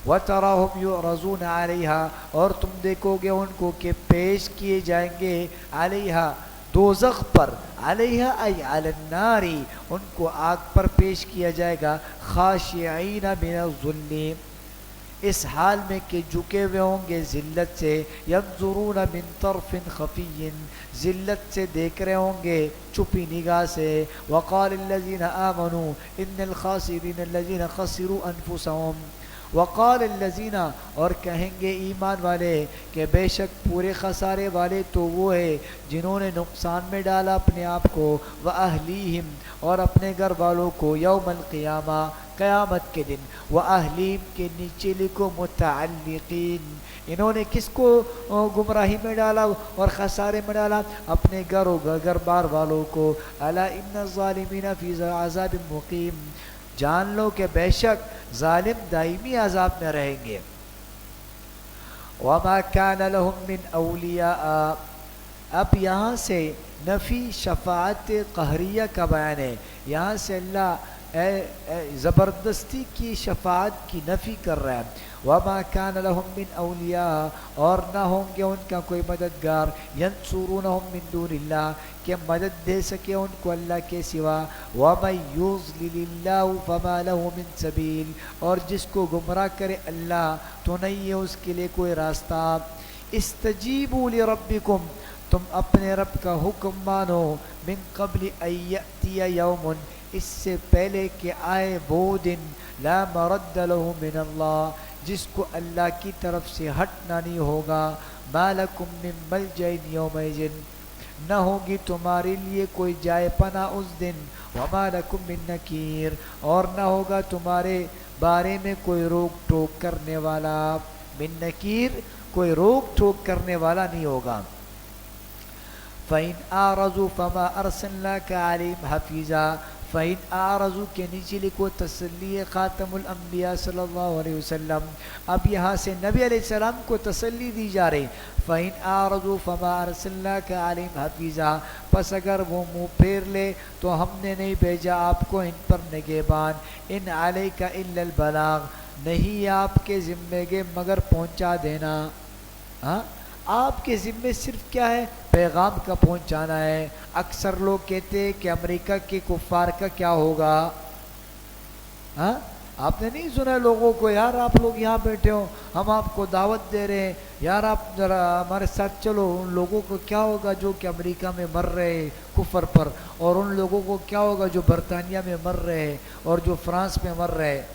وَتَرَاهُمْ يُعْرَضُونَ عَلَيْهَا اور تم دیکھو گے ان کو کہ پیش کیے جائیں گے علیہا دوزخ پر. علیہا ای علی النار ان کو آگ پر پیش کیا جائے گا. خاشعین من الذل اس حال میں کہ جھکے ہوئے ہوں گے ذلت سے. ینظرون من طرف خفی ذلت سے دیکھ رہے ہوں گے چھپی نگاہ سے. وقال الذین آمنوا ان الخاسرین الذین خسروا انفسهم وقال الذین اور کہیں گے ایمان والے کہ بے شک پورے خسارے والے تو وہ ہے جنہوں نے نقصان میں ڈالا اپنے آپ کو. وَأَهْلِيهِمْ اور اپنے گھر والوں کو یوم القیامہ قیامت کے دن. وَأَهْلِيهِمْ کے نیچے لکھو متعلقین انہوں نے کس کو گمراہی میں ڈالا اور خسارے میں ڈالا، اپنے گھر بار والوں کو. الا ان الظالمین فی عذاب مقیم جان لو کہ بے شک ظالم دائمی عذاب میں رہیں گے. وَمَا كَانَ لَهُم مِّنْ أَوْلِيَاءَ اب یہاں سے نفی شفاعت قہریہ کا بیان ہے. یہاں سے اللہ زبردستی کی شفاعت کی نفی کر رہا ہے. وما کان لهم من اولیاء، اور نہ ہوں گے ان کا کوئی مددگار، ینصرونہم من دون اللہ، کہ مدد دے سکے ان کو اللہ کے سوا. ومن یضلل اللہ فما له من سبیل، اور جس کو گمراہ کرے اللہ تو نہیں ہے اس کے لیے کوئی راستہ. استجیبوا لربکم، تم اپنے رب کا حکم مانو. من قبل ان یأتی یوم، اس سے پہلے کہ آئے وہ دن، لا مرد له من اللہ، جس کو اللہ کی طرف سے ہٹنا نہیں ہوگا. ما لکم من ملجأ یومئذ، نہ ہوگی تمہارے لیے کوئی جائے پناہ اس دن. وما لکم من نکیر، اور نہ ہوگا تمہارے بارے میں کوئی روک ٹوک کرنے والا. من نکیر، کوئی روک ٹوک کرنے والا نہیں ہوگا. فَإِنْ أَعْرَضُوا فَمَا أَرْسَلْنَاكَ عَلَيْهِمْ حَفِيظًا. فَإِنْ أَعْرَضُوا کے نیچے لکھو تسلی خاتم الانبیاء صلی اللہ علیہ وسلم. اب یہاں سے نبی علیہ السلام کو تسلی دی جا رہی. فَإِنْ أَعْرَضُوا فَمَا أَرْسَلْنَاكَ عَلَيْهِمْ حَفِيظًا، پس اگر وہ منہ پھیر لے تو ہم نے نہیں بھیجا آپ کو ان پر نگہبان. إِنْ عَلَيْكَ إِلَّا الْبَلَاغُ، نہیں آپ کے ذمے کے مگر پہنچا دینا. ہاں، آپ کے ذمے صرف کیا ہے؟ پیغام کا پہنچانا ہے. اکثر لوگ کہتے ہیں کہ امریکہ کے کفار کا کیا ہوگا. ہاں، آپ نے نہیں سنا لوگوں کو، یار آپ لوگ یہاں بیٹھے ہو، ہم آپ کو دعوت دے رہے ہیں، یار آپ ذرا ہمارے ساتھ چلو. ان لوگوں کو کیا ہوگا جو کہ امریکہ میں مر رہے ہیں کفر پر، اور ان لوگوں کو کیا ہوگا جو برطانیہ میں مر رہے ہیں اور جو فرانس میں مر رہے ہیں.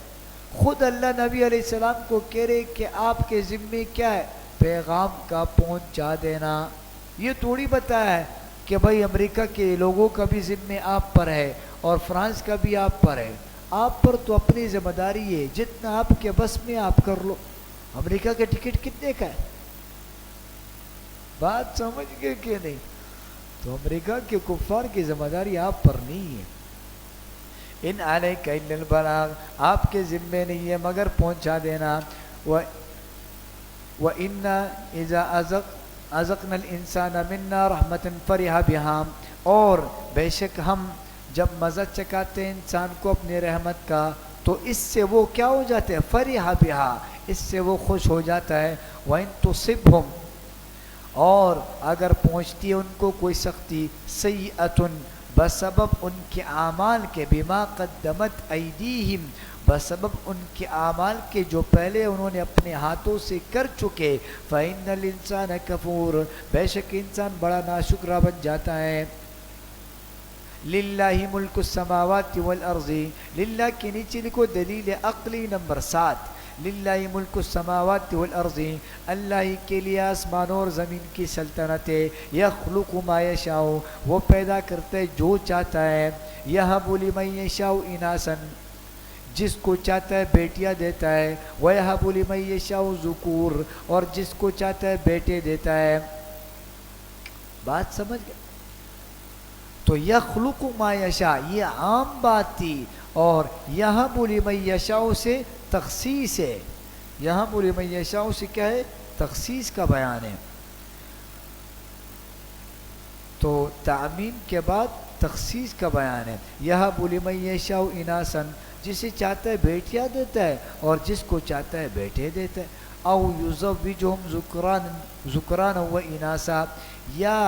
خود اللہ نبی علیہ السلام کو کہہ رہے کہ آپ کے ذمے کیا ہے؟ پیغام کا پہنچا دینا. یہ تھوڑی بتایا ہے کہ بھائی امریکہ کے لوگوں کا بھی ذمہ آپ پر ہے اور فرانس کا بھی آپ پر ہے. آپ پر تو اپنی ذمہ داری ہے، جتنا آپ کے بس میں آپ کر لو. امریکہ کا ٹکٹ کتنے کا ہے؟ بات سمجھ گئے کہ نہیں؟ تو امریکہ کے کفار کی ذمہ داری آپ پر نہیں ہے. ان علیک الا البلاغ، آپ کے ذمے نہیں ہے مگر پہنچا دینا. وَإِنَّا إِذَا أَذَقْنَا الْإِنسَانَ مِنَّا رَحْمَةً فَرِحَ بِهَا، اور بے شک ہم جب مزہ چکاتے ہیں انسان کو اپنی رحمت کا تو اس سے وہ کیا ہو جاتے ہیں؟ فَرِحَ بِهَا، اس سے وہ خوش ہو جاتا ہے. وَإِن تُصِبْهُمْ، اور اگر پہنچتی ہے ان کو کوئی سختی، سیئۃ، بسبب ان کے اعمال کے، بما قدمت ایدیہم، بسبب ان کے اعمال کے جو پہلے انہوں نے اپنے ہاتھوں سے کر چکے، فإن الانسان کفور، بے شک انسان بڑا ناشکرا بن جاتا ہے. للہ ملک السماوات والارض، للہ کے نیچے لکھو دلیل عقلی نمبر 7. للہ ملک السماوات والارض، اللہ ہی کے لیے آسمان اور زمین کی سلطنت ہے. یخلق ما یشاء، وہ پیدا کرتا ہے جو چاہتا ہے. یہب لمن یشاء اناسا، جس کو چاہتا ہے بیٹیاں دیتا ہے. وَيَهَبُ لِمَن يَشَاءُ ذُكُورًا، اور جس کو چاہتا ہے بیٹے دیتا ہے. بات سمجھ گئے؟ تو یخلق ما یشاء یہ عام بات تھی، اور یَهَبُ لِمَن يَشَاءُ سے تخصیص ہے. یَهَبُ لِمَن يَشَاءُ سے کیا ہے؟ تخصیص کا بیان ہے. تو تعمیم کے بعد تخصیص کا بیان ہے. یَهَبُ لِمَن يَشَاءُ اناسا، جسے چاہتا ہے بیٹیاں دیتا ہے اور جس کو چاہتا ہے بیٹے دیتا ہے. او یزوجہم ذکرانا و اناسا، یا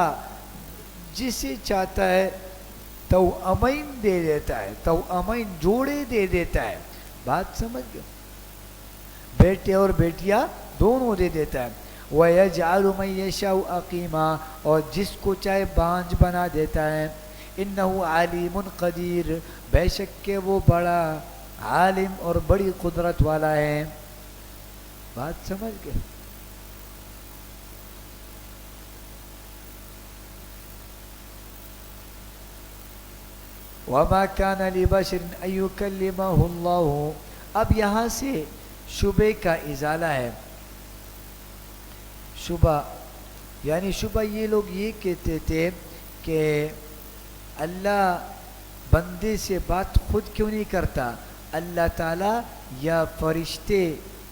جسے چاہتا ہے توامین دے دیتا ہے، توامین جوڑے دے دیتا ہے. بات سمجھ گئے؟ بیٹے اور بیٹیاں دونوں دے دیتا ہے. وَيَجْعَلُ مَن يَشَاءُ عَقِيمًا، اور جس کو چاہے بانجھ بنا دیتا ہے. انہو علیم قدیر، بے شک کہ وہ بڑا عالم اور بڑی قدرت والا ہے. بات سمجھ گئے؟ وما كان لبشر ان يكلمه الله، اب یہاں سے شبہ کا ازالہ ہے. شبہ یعنی شبہ یہ لوگ یہ کہتے تھے کہ اللہ بندے سے بات خود کیوں نہیں کرتا؟ اللہ تعالیٰ یا فرشتے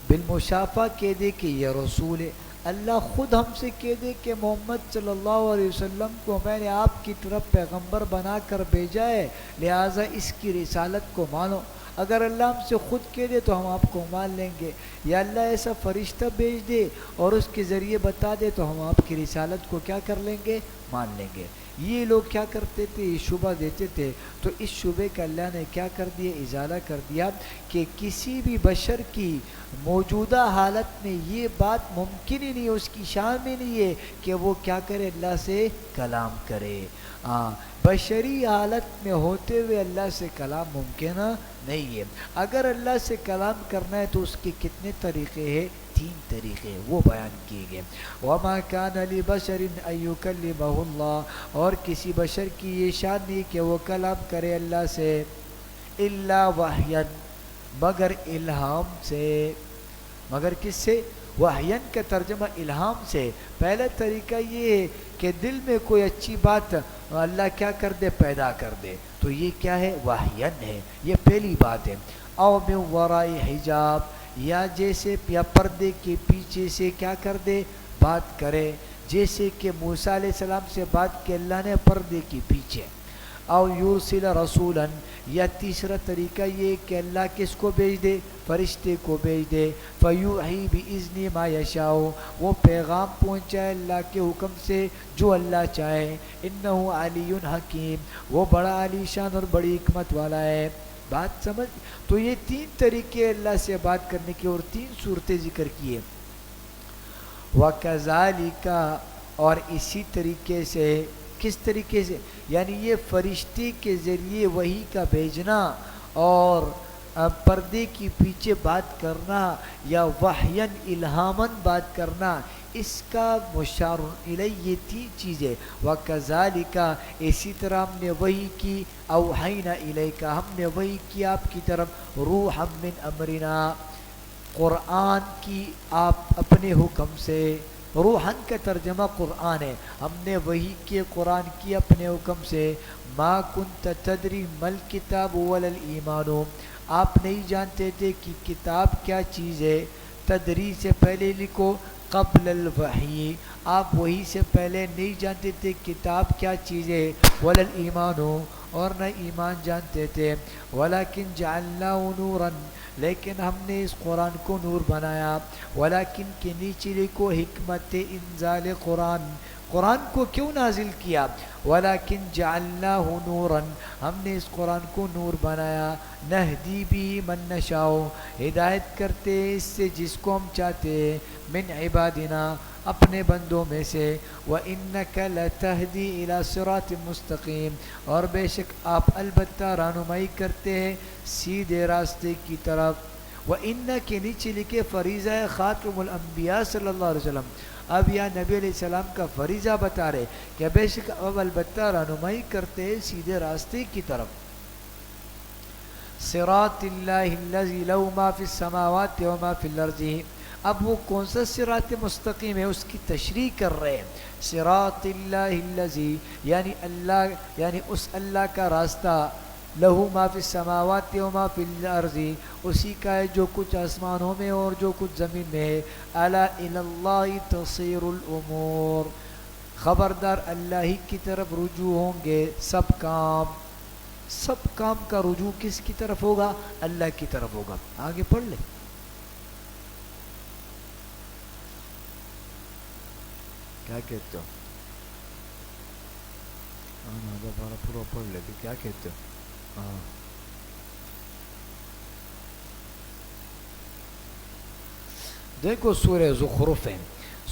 بالمشافہ کہہ دے کہ یہ رسول ہے. اللہ خود ہم سے کہہ دے کہ محمد صلی اللہ علیہ وسلم کو میں نے آپ کی طرف پیغمبر بنا کر بھیجا ہے، لہٰذا اس کی رسالت کو مانو، اگر اللہ ہم سے خود کہہ دے تو ہم آپ کو مان لیں گے، یا اللہ ایسا فرشتہ بھیج دے اور اس کے ذریعے بتا دے تو ہم آپ کی رسالت کو کیا کر لیں گے، مان لیں گے۔ یہ لوگ کیا کرتے تھے، یہ شبہ دیتے تھے، تو اس شبے کا اللہ نے کیا کر دیا، ازالہ کر دیا کہ کسی بھی بشر کی موجودہ حالت میں یہ بات ممکن ہی نہیں ہے، اس کی شان میں نہیں ہے کہ وہ کیا کرے، اللہ سے کلام کرے۔ بشری حالت میں ہوتے ہوئے اللہ سے کلام ممکن نہیں ہے۔ اگر اللہ سے کلام کرنا ہے تو اس کے کتنے طریقے ہیں، 3 طریقے وہ بیان کیے گئے۔ وَمَا كَانَ لِبَشَرٍ أَن يُكَلِّمَهُ اللَّهُ، اور کسی بشر کی یہ شان نہیں کہ وہ کلام کرے اللہ سے، إِلَّا وَحْيًا، مگر الہام سے۔ مگر کس سے؟ وحین کا ترجمہ الہام سے۔ پہلا طریقہ یہ ہے کہ دل میں کوئی اچھی بات اللہ کیا کر دے، پیدا کر دے، تو یہ کیا ہے، وحین ہے، یہ پہلی بات ہے۔ او من وراء حجاب، یا جیسے یا پردے کے پیچھے سے کیا کر دے، بات کرے، جیسے کہ موسیٰ علیہ السلام سے بات کی اللہ نے پردے کے پیچھے۔ او یرسل رسولا، یا تیسرا طریقہ یہ کہ اللہ کس کو بھیج دے، فرشتے کو بھیج دے، فیوحی باذن ما یشاء، وہ پیغام پہنچائے اللہ کے حکم سے جو اللہ چاہے، انہ علی حکیم، وہ بڑا علی شان اور بڑی حکمت والا ہے۔ بات سمجھ؟ تو یہ 3 طریقے اللہ سے بات کرنے کے اور 3 صورتیں ذکر کیے۔ وَكَذَلِكَ، اور اسی طریقے سے، کس طریقے سے، یعنی یہ فرشتے کے ذریعے وحی کا بھیجنا اور پردے کی پیچھے بات کرنا یا وحین الہاماً بات کرنا، اس کا مشار الیہ یہ 3 چیزیں۔ وَكَذَلِكَ، اسی طرح ہم نے وحی کی، اوحینا الیک، ہم نے وحی کی آپ کی طرف، روحا من امرنا، قرآن کی آپ اپنے حکم سے۔ روحن کا ترجمہ قرآن ہے، ہم نے وحی کی قرآن کی اپنے حکم سے۔ ما کنت تدری مل کتاب ولا الایمان، آپ نہیں جانتے تھے کہ کتاب کیا چیز ہے۔ تدری سے پہلے لکھو قبل الوحی، آپ وحی سے پہلے نہیں جانتے تھے کتاب کیا چیز ہے، ولا الایمان، اور نہ ایمان جانتے تھے۔ ولیکن جعلناہ نورا، لیکن ہم نے اس قرآن کو نور بنایا۔ ولیکن کے نیچے لکھو حکمت انزال قرآن، قرآن کو کیوں نازل کیا؟ ولیکن جعلناہ نورا، ہم نے اس قرآن کو نور بنایا۔ نہدی بھی من نشاء، ہدایت کرتے اس سے جس کو ہم چاہتے ہیں، من عبادنا، اپنے بندوں میں سے۔ وَإِنَّكَ لَتَهْدِي إِلَى صِرَاطٍ مُسْتَقِيمٍ، اور بے شک آپ البتہ رہنمائی کرتے ہیں سیدھے راستے کی طرف۔ وَإِنَّ کے نیچے لکھے فریضہ خاتم الانبیاء صلی اللہ علیہ وسلم، اب یا نبی علیہ السلام کا فریضہ بتا رہے کہ بے شک اب البتہ رہنمائی کرتے ہیں سیدھے راستے کی طرف۔ صراط اللہ الذی لہ ما فی السماوات و ما فی الارض، اب وہ کون سا صراط مستقیم ہے اس کی تشریح کر رہے ہیں۔ صراط اللہ الذی، یعنی اللہ، یعنی اس اللہ کا راستہ، لہو ما فی السماوات و ما فی الارض، اسی کا ہے جو کچھ آسمانوں میں اور جو کچھ زمین میں ہے۔ الا الی اللہ تصیر الامور، خبردار اللہ ہی کی طرف رجوع ہوں گے سب کام، سب کام کا رجوع کس کی طرف ہوگا؟ اللہ کی طرف ہوگا۔ آگے پڑھ لیں، کیا کہتے ہو؟ پورا پڑھ لے، کیا کہتے ہو؟ دیکھو سورہ زخرف ہے،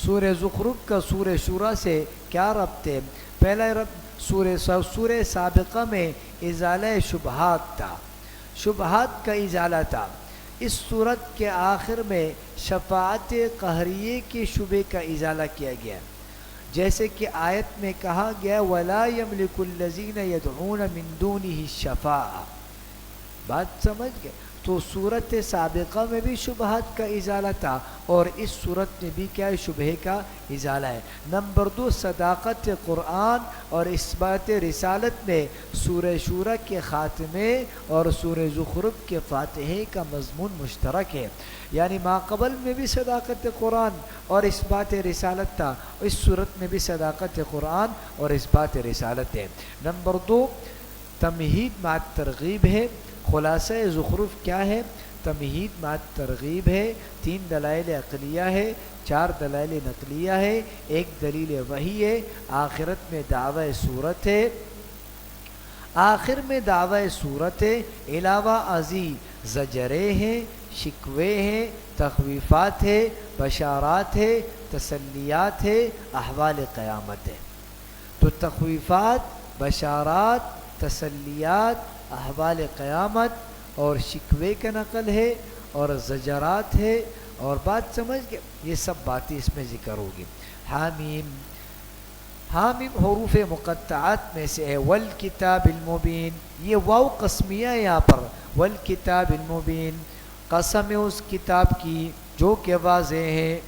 سورہ زخرف کا سورہ شورا سے کیا ربط ہے؟ پہلا ربط سورہ سابقہ میں ازالہ شبہات تھا، شبہات کا ازالہ تھا۔ اس صورت کے آخر میں شفاعت قہریہ کے شبے کا ازالہ کیا گیا، جیسے کہ آیت میں کہا گیا وَلَا يَمْلِكُ الَّذِينَ يَدْعُونَ مِن دُونِهِ الشَّفَاعَةَ، بات سمجھ گئے؟ تو صورت سابقہ میں بھی شبہات کا ازالہ تھا، اور اس صورت میں بھی کیا ہے؟ شبہ کا ازالہ ہے۔ نمبر 2، صداقت قرآن اور اثبات رسالت میں سورہ شورى کے خاتمے اور سورہ زخرف کے فاتحے کا مضمون مشترک ہے، یعنی ماقبل میں بھی صداقت قرآن اور اثبات رسالت تھا، اس صورت میں بھی صداقت قرآن اور اثبات رسالت ہے۔ نمبر 2، تمہید مع ترغیب ہے۔ خلاصہ زخرف کیا ہے؟ تمہید مع ترغیب ہے، 3 دلائل عقلیہ ہے، 4 دلائل نقلیہ ہے، 1 دلیل وحی ہے، آخرت میں دعوی صورت ہے، آخر میں دعوی صورت ہے، علاوہ ازیں زجرے ہیں، شکوے ہیں، تخویفات ہے، بشارات ہے، تسلیات ہے، احوال قیامت ہے۔ تو تخویفات، بشارات، تسلیات، احوال قیامت اور شکوے کا نقل ہے اور زجرات ہے، اور بات سمجھ گئے؟ یہ سب باتیں اس میں ذکر ہوگی۔ حامیم، حامیم حروف مقطعات میں سے ہے۔ والکتاب المبین، یہ واو قسمیہ ہے یہاں پر، والکتاب المبین، قسم ہے اس کتاب کی جو کہ واضح ہے،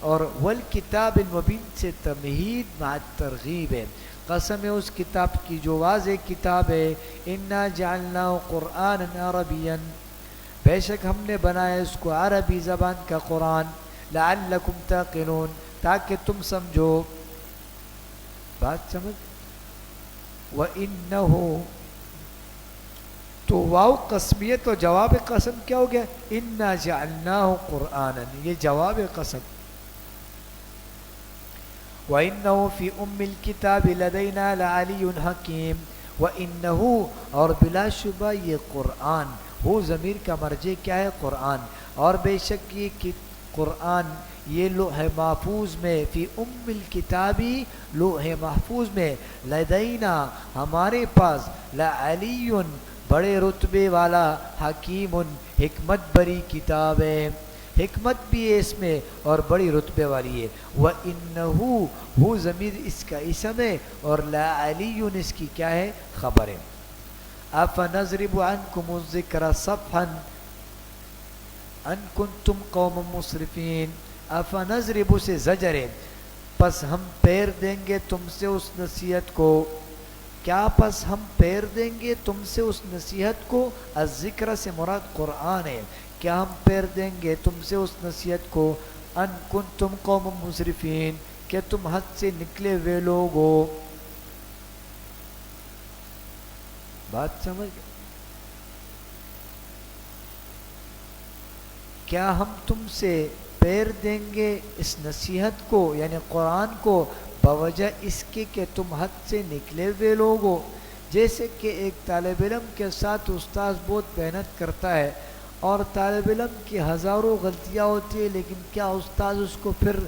اور والکتاب المبین سے تمہید مع ترغیب ہے، قسم ہے اس کتاب کی جو واضح کتاب ہے۔ انا جعلناہ قرآنا عربیا، بے شک ہم نے بنایا اس کو عربی زبان کا قرآن، لعلکم تعقلون، تاکہ تم سمجھو۔ بات سمجھ؟ وَإِنَّهُ، تو واو قسمیت اور جواب قسم کیا ہو گیا؟ انا جعلناہ قرآنا، یہ جواب قسم۔ وَإِنَّهُ فِي أُمِّ الْكِتَابِ لَدَيْنَا لَعَلِيٌّ حَكِيمٌ، وَإِنَّهُ، اور بلا شبہ یہ قرآن، وہ ضمیر کا مرجع کیا ہے؟ قرآن، اور بے شک یہ قرآن یہ لوح محفوظ میں، فی ام الکتابی، لوح محفوظ میں، لدینا ہمارے پاس، لعلی بڑے رتبے والا، حکیم حکمت بری کتاب ہے، حکمت بھی ہے اس میں اور بڑی رتبے والی ہے۔ وَإِنَّهُ، وہ ضمیر اس کا اسم ہے، اور لعلی اس کی کیا ہے؟ خبر ہے۔ أَفَنَضْرِبُ عَنْكُمُ الذِّكْرَ صَفْحًا أَن كُنتُمْ قَوْمًا مُسْرِفِينَ، أَفَنَضْرِبُ سے زجر ہے، پس ہم پیر دیں گے تم سے اس نصیحت کو، کیا پس ہم پیر دیں گے تم سے اس نصیحت کو؟ الذکر سے مراد قرآن ہے، کیا ہم پیر دیں گے تم سے اس نصیحت کو؟ ان کنتم قوم مسرفین، کہ تم حد سے نکلے ہوئے لوگ ہو۔ بات سمجھ گئے؟ کیا ہم تم سے پیر دیں گے اس نصیحت کو، یعنی قرآن کو، بوجہ اس کے کہ تم حد سے نکلے ہوئے لوگ ہو۔ جیسے کہ ایک طالب علم کے ساتھ استاذ بہت محنت کرتا ہے، اور طالب علم کی ہزاروں غلطیاں ہوتی ہیں، لیکن کیا استاذ اس کو پھر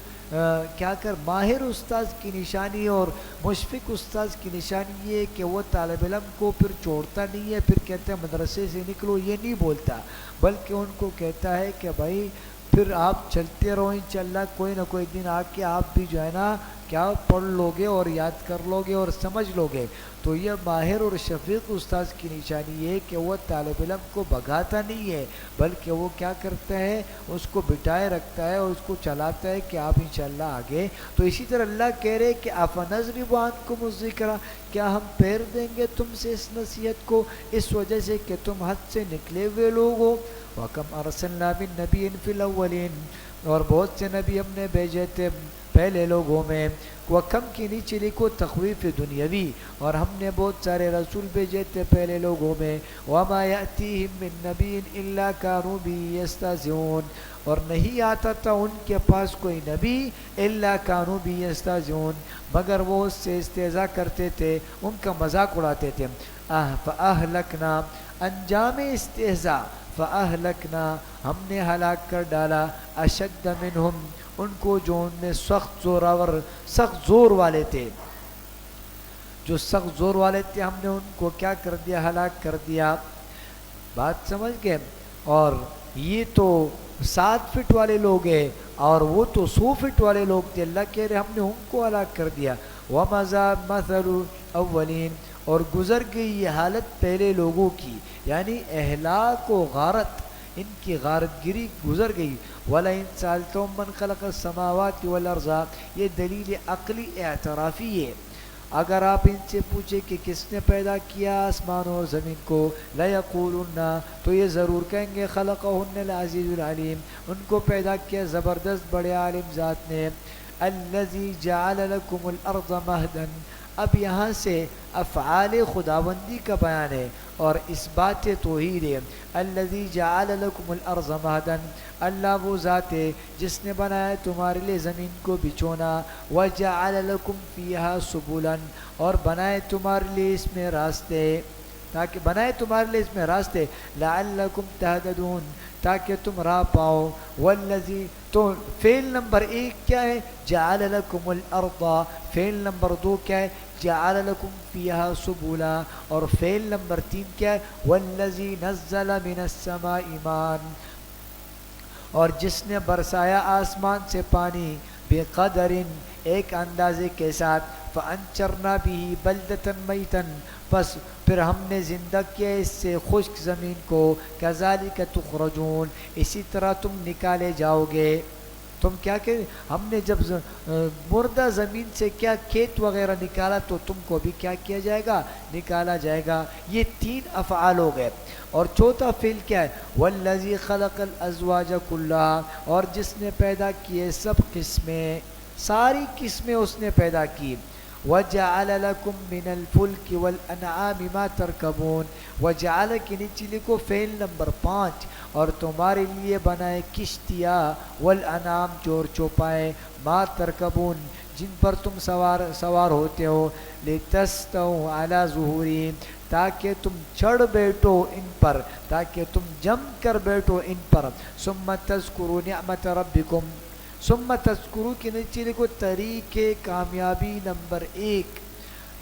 کیا کر، ماہر استاذ کی نشانی اور مشفق استاذ کی نشانی یہ ہے کہ وہ طالب علم کو پھر چھوڑتا نہیں ہے، پھر کہتا ہے مدرسے سے نکلو، یہ نہیں بولتا، بلکہ ان کو کہتا ہے کہ بھائی پھر آپ چلتے رہو، انشاءاللہ کوئی نہ کوئی دن آ کے آپ بھی جو ہے نا کیا پڑھ لو گے اور یاد کر لو گے اور سمجھ لو گے۔ تو یہ ماہر اور شفیق استاذ کی نشانی یہ ہے کہ وہ طالب علم کو بھگاتا نہیں ہے، بلکہ وہ کیا کرتا ہے، اس کو بٹھائے رکھتا ہے اور اس کو چلاتا ہے کہ آپ انشاءاللہ آگے۔ تو اسی طرح اللہ کہہ رہے کہ أَفَنَضْرِبُ عَنْكُمُ الذِّكْرَ، کیا ہم پھیر دیں گے تم سے اس نصیحت کو، اس وجہ سے کہ تم حد سے نکلے ہوئے لوگ ہو۔ وَكَمْ أَرْسَلْنَا مِن نَبِيٍّ فِي الْأَوَّلِينَ، اور بہت سے نبی ہم نے بھیجے تھے پہلے لوگوں میں۔ وَكَمْ کے نیچے لکھو تخویف دنیاوی، اور ہم نے بہت سارے رسول بھیجے تھے پہلے لوگوں میں۔ وَمَا يَأْتِيهِم مِّن نَبِيٍّ إِلَّا كَانُوا بِهِ يَسْتَهْزِئُونَ، اور نہیں آتا تھا ان کے پاس کوئی نبی إِلَّا كَانُوا بِهِ يَسْتَهْزِئُونَ، مگر وہ اس سے استہزاء کرتے تھے، ان کا مذاق اڑاتے تھے۔ فَأَهْلَكْنَا، انجام استہزاء، فَأَهْلَكْنَا، ہم نے ہلاک کر ڈالا، أَشَدَّ مِنْهُمْ، ان کو جو ان میں سخت زوراور، سخت زور والے تھے، جو سخت زور والے تھے ہم نے ان کو کیا کر دیا؟ ہلاک کر دیا۔ بات سمجھ گئے؟ اور یہ تو 7 فٹ والے لوگ ہیں اور وہ تو 100 فٹ والے لوگ تھے، اللہ کہہ رہے ہم نے ان کو ہلاک کر دیا۔ وَمَضَى مَثَلُ الْأَوَّلِينَ، اور گزر گئی یہ حالت پہلے لوگوں کی، یعنی اہلاک و غارت، ان کی غارت گری گزر گئی۔ وَلَئِن سَأَلْتَهُم مَّنْ خَلَقَ السَّمَاوَاتِ وَالْأَرْضَ، یہ دلیل عقلی اعترافی ہے۔ اگر آپ ان سے پوچھیں کہ کس نے پیدا کیا آسمان اور زمین کو، لَيَقُولُنَّ، تو یہ ضرور کہیں گے خَلَقَهُنَّ الْعَزِيزُ الْعَلِيمُ، ان کو پیدا کیا زبردست بڑے عالم ذات نے۔ الَّذِي جَعَلَ لَكُمُ الْأَرْضَ مَهْدًا، اب یہاں سے افعال خداوندی کا بیان ہے اور اس بات توحید ہے۔ الذی جعل لکم الارض مہدا، اللہ وہ ذات ہے جس نے بنایا تمہارے لیے زمین کو بچھونا، وجعل لکم فیہا سبلا، اور بنائے تمہارے لیے اس میں راستے، تاکہ بنائے تمہارے لیے اس میں راستے، لعلکم تہتدون، تاکہ تم راہ پاؤ۔ والذی، تو فعل نمبر 1 کیا ہے؟ جعل لکم الارض، فعل نمبر 2 کیا ہے؟ جعل لکم فیہا سبلا، اور فعل نمبر 3 کیا ہے؟ والذی نزل من السماء ماء، اور جس نے برسایا آسمان سے پانی، بقدر، ایک اندازے کے ساتھ، فانشرنا به بلدۃ میتا، پس پھر ہم نے زندہ کیا اس سے خشک زمین کو، کذالک تخرجون، اسی طرح تم نکالے جاؤ گے۔ تم کیا کہ ہم نے جب مردہ زمین سے کیا کھیت وغیرہ نکالا تو تم کو بھی کیا کیا جائے گا؟ نکالا جائے گا۔ یہ 3 افعال ہو گئے۔ اور چوتھا فعل کیا ہے؟ والذی خلق الازواج کلھا، اور جس نے پیدا کیے سب قسمیں، ساری قسمیں اس نے پیدا کی۔ وجعل لکم من الفلک والانعام ما ترکبون، وجعل کے نیچے لکھو فعل نمبر 5، اور تمہارے لیے بنائے کشتیاں، والانعام چور چوپائے، ما ترکبون، جن پر تم سوار ہوتے ہو، لتستووا علی ظہورہم، تاکہ تم چڑھ بیٹھو ان پر، تاکہ تم جم کر بیٹھو ان پر۔ ثم تذکروا نعمت ربکم، ثم تذکروا کے نیچے لکھو طریق کامیابی نمبر 1،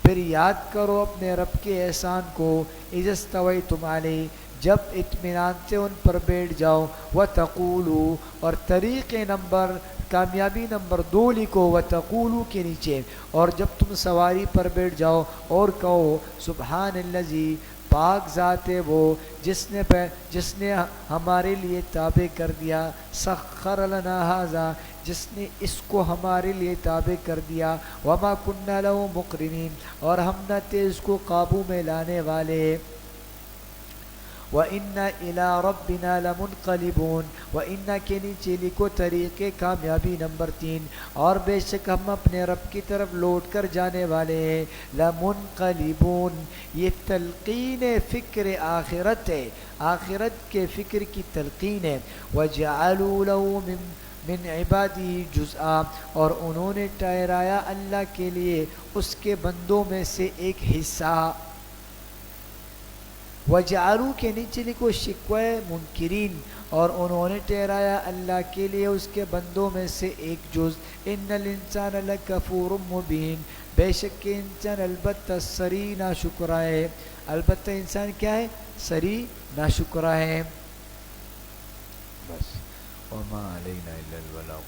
پھر یاد کرو اپنے رب کے احسان کو، اذا استویتم علیہ، جب اطمینان سے ان پر بیٹھ جاؤ، وتقولوا، اور طریق نمبر کامیابی نمبر 2 لکھو وتقولوا کے نیچے، اور جب تم سواری پر بیٹھ جاؤ اور کہو سبحان الذی، پاک ذات ہے وہ جس نے ہمارے لیے تابع کر دیا، سخر لنا ھذا، جس نے اس کو ہمارے لیے تابع کر دیا، وما کننا لہ مقرنین، اور ہم نہ تھے اس کو قابو میں لانے والے، وَإِنَّا إِلَىٰ رَبِّنَا لَمُنْقَلِبُونَ، وَإِنَّا کے نیچے لکھو طریق کامیابی نمبر 3، اور بے شک ہم اپنے رب کی طرف لوٹ کر جانے والے ہیں، لَمُنْقَلِبُونَ، یہ تلقین فکر آخرت ہے، آخرت کے فکر کی تلقین ہے۔ وَجَعَلُوا لَهُ من عبادی جزءا، اور انہوں نے ٹھہرایا اللہ کے لیے اس کے بندوں میں سے ایک حصہ۔ وجعلوا کے نیچے لکھو شکوہ منکرین، اور انہوں نے ٹھہرایا اللہ کے لیے اس کے بندوں میں سے ایک جز۔ ان الانسان لکفور مبین، بے شک کہ انسان البتہ سری ناشکرا ہے، البتہ انسان کیا ہے؟ سری ناشکرا ہے۔ بس وما علینا الا البلاغ۔